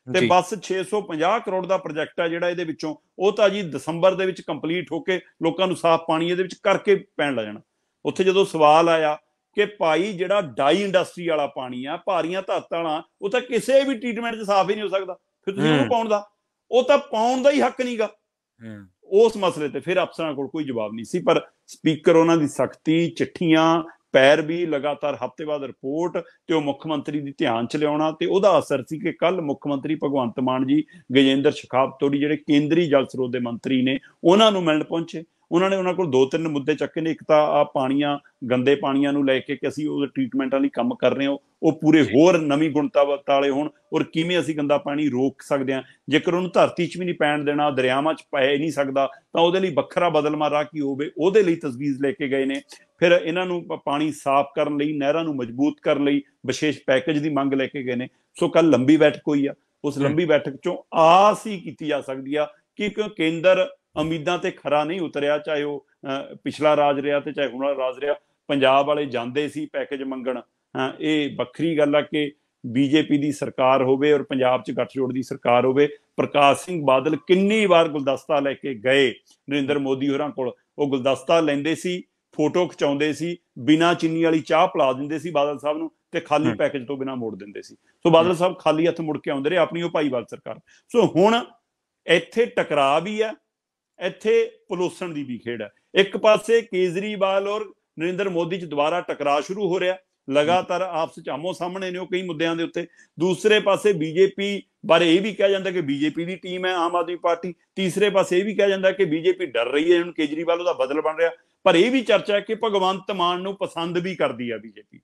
ਤੇ ਬਸ 650 ਕਰੋੜ ਦਾ ਪ੍ਰੋਜੈਕਟ ਆ ਜਿਹੜਾ ਇਹਦੇ ਵਿੱਚੋਂ, ਉਹ ਤਾਂ ਜੀ ਦਸੰਬਰ ਦੇ ਵਿੱਚ ਕੰਪਲੀਟ ਹੋ ਕੇ ਲੋਕਾਂ ਨੂੰ ਸਾਫ਼ ਪਾਣੀ ਇਹਦੇ ਵਿੱਚ ਕਰਕੇ ਪੈਣ ਲੱਗ ਜਾਣਾ। ਉੱਥੇ ਜਦੋਂ ਸਵਾਲ ਆਇਆ ਕਿ ਭਾਈ ਜਿਹੜਾ ਡਾਈ ਇੰਡਸਟਰੀ ਵਾਲਾ ਪਾਣੀ ਆ, ਭਾਰੀਆਂ ਧਾਤਾਂ ਵਾਲਾ, ਉਹ ਤਾਂ ਕਿਸੇ ਵੀ ਟ੍ਰੀਟਮੈਂਟ 'ਚ ਸਾਫ਼ ਹੀ ਨਹੀਂ ਹੋ ਸਕਦਾ, ਫਿਰ ਤੁਸੀਂ ਉਹਨੂੰ ਪਾਉਣ ਦਾ, ਉਹ ਤਾਂ ਪਾਉਣ ਦਾ ਹੀ ਹੱਕ ਨਹੀਂਗਾ। ਉਸ ਮਸਲੇ ਤੇ ਫਿਰ ਅਫਸਰਾਂ ਕੋਲ ਕੋਈ ਜਵਾਬ ਨਹੀਂ ਸੀ, ਪਰ ਸਪੀਕਰ ਉਹਨਾਂ ਦੀ ਸਖਤੀ, ਚਿੱਠੀਆਂ, ਪੈਰਵੀ, ਲਗਾਤਾਰ ਹਫ਼ਤੇ ਬਾਅਦ ਰਿਪੋਰਟ, ਤੇ ਉਹ ਮੁੱਖ ਮੰਤਰੀ ਦੀ ਧਿਆਨ 'ਚ ਲਿਆਉਣਾ, ਤੇ ਉਹਦਾ ਅਸਰ ਸੀ ਕਿ ਕੱਲ ਮੁੱਖ ਮੰਤਰੀ ਭਗਵੰਤ ਮਾਨ ਜੀ ਗਜੇਂਦਰ ਸ਼ੇਖਾਵਤ ਜਿਹੜੇ ਕੇਂਦਰੀ ਜਲ ਸਰੋਤ ਦੇ ਮੰਤਰੀ ਨੇ, ਉਹਨਾਂ ਨੂੰ ਮਿਲਣ ਪਹੁੰਚੇ। ਉਹਨਾਂ ਨੇ ਉਹਨਾਂ ਕੋਲ 2-3 ਮੁੱਦੇ ਚੱਕੇ ਨੇ। ਇੱਕ ਤਾਂ ਆ ਪਾਣੀਆਂ, ਗੰਦੇ ਪਾਣੀਆਂ ਨੂੰ ਲੈ ਕੇ ਕਿ ਅਸੀਂ ਉਹ ਟ੍ਰੀਟਮੈਂਟਾਂ ਲਈ ਕੰਮ ਕਰ ਰਹੇ ਹਾਂ, ਉਹ ਪੂਰੇ ਹੋਰ ਨਵੀਂ ਗੁਣਵੱਤਾ ਵਾਲੇ ਹੋਣ, ਔਰ ਕਿਵੇਂ ਅਸੀਂ ਗੰਦਾ ਪਾਣੀ ਰੋਕ ਸਕਦੇ ਹਾਂ। ਜੇਕਰ ਉਹਨੂੰ ਧਰਤੀ 'ਚ ਵੀ ਨਹੀਂ ਪੈਣ ਦੇਣਾ, ਦਰਿਆਵਾਂ 'ਚ ਪੈ ਨਹੀਂ ਸਕਦਾ, ਤਾਂ ਉਹਦੇ ਲਈ ਵੱਖਰਾ ਬਦਲਵਾਂ ਰਾਹ ਕੀ ਹੋਵੇ, ਉਹਦੇ ਲਈ ਤਜਵੀਜ਼ ਲੈ ਕੇ ਗਏ ਨੇ। ਫਿਰ ਇਹਨਾਂ ਨੂੰ ਪਾਣੀ ਸਾਫ਼ ਕਰਨ ਲਈ, ਨਹਿਰਾਂ ਨੂੰ ਮਜ਼ਬੂਤ ਕਰਨ ਲਈ ਵਿਸ਼ੇਸ਼ ਪੈਕੇਜ ਦੀ ਮੰਗ ਲੈ ਕੇ ਗਏ ਨੇ। ਸੋ ਕੱਲ ਲੰਬੀ ਬੈਠਕ ਹੋਈ ਆ, ਉਸ ਲੰਬੀ ਬੈਠਕ 'ਚੋਂ ਆਸ ਹੀ ਕੀਤੀ ਜਾ ਸਕਦੀ ਆ ਕਿ ਕੇਂਦਰ ਉਮੀਦਾਂ ਤੇ ਖਰਾ ਨਹੀਂ ਉਤਰਿਆ, ਚਾਹੇ ਉਹ ਪਿਛਲਾ ਰਾਜ ਰਿਹਾ ਤੇ ਚਾਹੇ ਹੁਣ ਵਾਲਾ ਰਾਜ ਰਿਹਾ। ਪੰਜਾਬ ਵਾਲੇ ਜਾਂਦੇ ਸੀ ਪੈਕੇਜ ਮੰਗਣ, ਇਹ ਵੱਖਰੀ ਗੱਲ ਆ ਕਿ ਬੀਜੇਪੀ ਦੀ ਸਰਕਾਰ ਹੋਵੇ ਔਰ ਪੰਜਾਬ 'ਚ ਗੱਠਜੋੜ ਦੀ ਸਰਕਾਰ ਹੋਵੇ। ਪ੍ਰਕਾਸ਼ ਸਿੰਘ ਬਾਦਲ ਕਿੰਨੀ ਵਾਰ ਗੁਲਦਸਤਾ ਲੈ ਕੇ ਗਏ ਨਰਿੰਦਰ ਮੋਦੀ ਹੋਰਾਂ ਕੋਲ, ਉਹ ਗੁਲਦਸਤਾ ਲੈਂਦੇ ਸੀ ਫੋਟੋ ਖਿਚਾਉਂਦੇ ਸੀ, ਬਿਨਾਂ ਚੀਨੀ ਵਾਲੀ ਚਾਹ ਪਿਲਾ ਦਿੰਦੇ ਸੀ ਬਾਦਲ ਸਾਹਿਬ ਨੂੰ, ਤੇ ਖਾਲੀ ਪੈਕੇਜ ਤੋਂ ਬਿਨਾਂ ਮੋੜ ਦਿੰਦੇ ਸੀ। ਸੋ ਬਾਦਲ ਸਾਹਿਬ ਖਾਲੀ ਹੱਥ ਮੁੜ ਕੇ ਆਉਂਦੇ ਰਹੇ ਆਪਣੀ ਉਹ ਭਾਈਵਾਲ ਸਰਕਾਰ। ਸੋ ਹੁਣ ਇੱਥੇ ਟਕਰਾਅ ਵੀ ਹੈ, ਇੱਥੇ ਪਲੋਸਣ ਦੀ ਵੀ ਖੇਡ ਹੈ। ਇੱਕ ਪਾਸੇ ਕੇਜਰੀਵਾਲ ਔਰ ਨਰਿੰਦਰ ਮੋਦੀ ਚ ਦੁਬਾਰਾ ਟਕਰਾਅ ਸ਼ੁਰੂ ਹੋ ਰਿਹਾ, ਲਗਾਤਾਰ ਆਪਸ ਚ ਆਮੋ ਸਾਹਮਣੇ ਨੇ ਉਹ ਕਈ ਮੁੱਦਿਆਂ ਦੇ ਉੱਤੇ। ਦੂਸਰੇ ਪਾਸੇ ਬੀਜੇਪੀ ਬਾਰੇ ਇਹ ਵੀ ਕਿਹਾ ਜਾਂਦਾ ਕਿ ਬੀਜੇਪੀ ਦੀ ਟੀਮ ਹੈ ਆਮ ਆਦਮੀ ਪਾਰਟੀ। ਤੀਸਰੇ ਪਾਸੇ ਇਹ ਵੀ ਕਿਹਾ ਜਾਂਦਾ ਕਿ ਬੀਜੇਪੀ ਡਰ ਰਹੀ ਹੈ, ਹੁਣ ਕੇਜਰੀਵਾਲ ਉਹਦਾ ਬਦਲ ਬਣ ਰਿਹਾ। ਪਰ ਇਹ ਵੀ ਚਰਚਾ ਹੈ ਕਿ ਭਗਵੰਤ ਮਾਨ ਨੂੰ ਪਸੰਦ ਵੀ ਕਰਦੀ ਹੈ ਬੀਜੇਪੀ।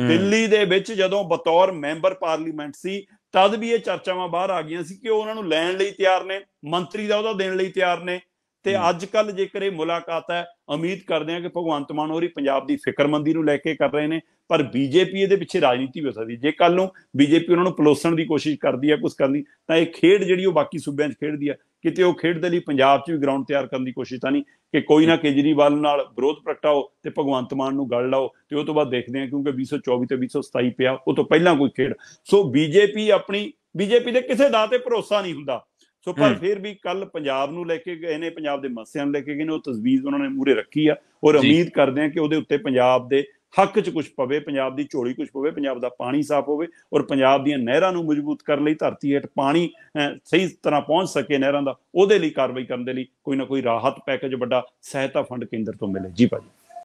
ਦਿੱਲੀ ਦੇ ਵਿੱਚ ਜਦੋਂ ਬਤੌਰ ਮੈਂਬਰ ਪਾਰਲੀਮੈਂਟ ਸੀ, ਤਦ ਵੀ ਇਹ ਚਰਚਾਵਾਂ ਬਾਹਰ ਆ ਗਈਆਂ ਸੀ ਕਿ ਉਹ ਉਹਨਾਂ ਨੂੰ ਲੈਣ ਲਈ ਤਿਆਰ ਨੇ, ਮੰਤਰੀ ਦਾ ਉਹਦਾ ਦੇਣ ਲਈ ਤਿਆਰ ਨੇ। ਤੇ ਅੱਜ ਕੱਲ ਜੇਕਰ ਇਹ ਮੁਲਾਕਾਤ ਹੈ, ਉਮੀਦ ਕਰਦੇ ਹਾਂ ਕਿ ਭਗਵੰਤ ਮਾਨ ਹੋਰੀ ਪੰਜਾਬ ਦੀ ਫਿਕਰਮੰਦੀ ਨੂੰ ਲੈ ਕੇ ਕਰ ਰਹੇ ਨੇ, ਪਰ ਬੀਜੇਪੀ ਇਹਦੇ ਪਿੱਛੇ ਰਾਜਨੀਤੀ ਹੋ ਸਕਦੀ। ਜੇ ਕੱਲ ਨੂੰ ਬੀਜੇਪੀ ਉਹਨਾਂ ਨੂੰ ਪਲੋਸਣ ਦੀ ਕੋਸ਼ਿਸ਼ ਕਰਦੀ ਹੈ, ਕੁਛ ਕਰਦੀ, ਤਾਂ ਇਹ ਖੇਡ ਜਿਹੜੀ ਉਹ ਬਾਕੀ ਸੂਬਿਆਂ 'ਚ ਖੇਡਦੀ ਹੈ, ਕਿਤੇ ਉਹ ਖੇਡ ਦੇ ਲਈ ਪੰਜਾਬ 'ਚ ਵੀ ਗਰਾਊਂਡ ਤਿਆਰ ਕਰਨ ਦੀ ਕੋਸ਼ਿਸ਼ ਤਾਂ ਨਹੀਂ ਕਿ ਕੋਈ ਨਾ ਕੇਜਰੀਵਾਲ ਨਾਲ ਵਿਰੋਧ ਪ੍ਰਗਟਾਓ ਤੇ ਭਗਵੰਤ ਮਾਨ ਨੂੰ ਗੱਲ ਲਾਓ ਤੇ ਉਹ ਤੋਂ ਬਾਅਦ ਦੇਖਦੇ ਹਾਂ, ਕਿਉਂਕਿ 2024 ਤੇ 2027 ਪਿਆ, ਉਹ ਤੋਂ ਪਹਿਲਾਂ ਕੋਈ ਖੇਡ। ਸੋ ਬੀਜੇਪੀ ਦੇ ਕਿਸੇ ਦਾ ਤੇ ਭਰੋਸਾ ਨਹੀਂ ਹੁੰਦਾ। ਸੋ ਪਰ ਫਿਰ ਵੀ ਕੱਲ ਪੰਜਾਬ ਨੂੰ ਲੈ ਕੇ ਗਏ ਨੇ, ਪੰਜਾਬ ਦੇ ਮਸਲਿਆਂ ਨੂੰ ਲੈ ਕੇ ਗਏ ਨੇ, ਉਹ ਤਜਵੀਜ਼ ਉਹਨਾਂ ਨੇ ਮੂਹਰੇ ਰੱਖੀ ਆ। ਔਰ ਉਮੀਦ ਕਰਦੇ ਹਾਂ ਕਿ ਉਹਦੇ ਉੱਤੇ ਪੰਜਾਬ ਦੇ ਹੱਕ 'ਚ ਕੁਛ ਪਵੇ, ਪੰਜਾਬ ਦੀ ਝੋਲੀ ਕੁਛ ਪਵੇ, ਪੰਜਾਬ ਦਾ ਪਾਣੀ ਸਾਫ਼ ਹੋਵੇ ਔਰ ਪੰਜਾਬ ਦੀਆਂ ਨਹਿਰਾਂ ਨੂੰ ਮਜ਼ਬੂਤ ਕਰਨ ਲਈ, ਧਰਤੀ ਹੇਠ ਪਾਣੀ ਸਹੀ ਤਰ੍ਹਾਂ ਪਹੁੰਚ ਸਕੇ ਨਹਿਰਾਂ ਦਾ, ਉਹਦੇ ਲਈ ਕਾਰਵਾਈ ਕਰਨ ਦੇ ਲਈ ਕੋਈ ਨਾ ਕੋਈ ਰਾਹਤ ਪੈਕੇਜ, ਵੱਡਾ ਸਹਾਇਤਾ ਫੰਡ ਕੇਂਦਰ ਤੋਂ ਮਿਲੇ। ਜੀ ਭਾਜੀ।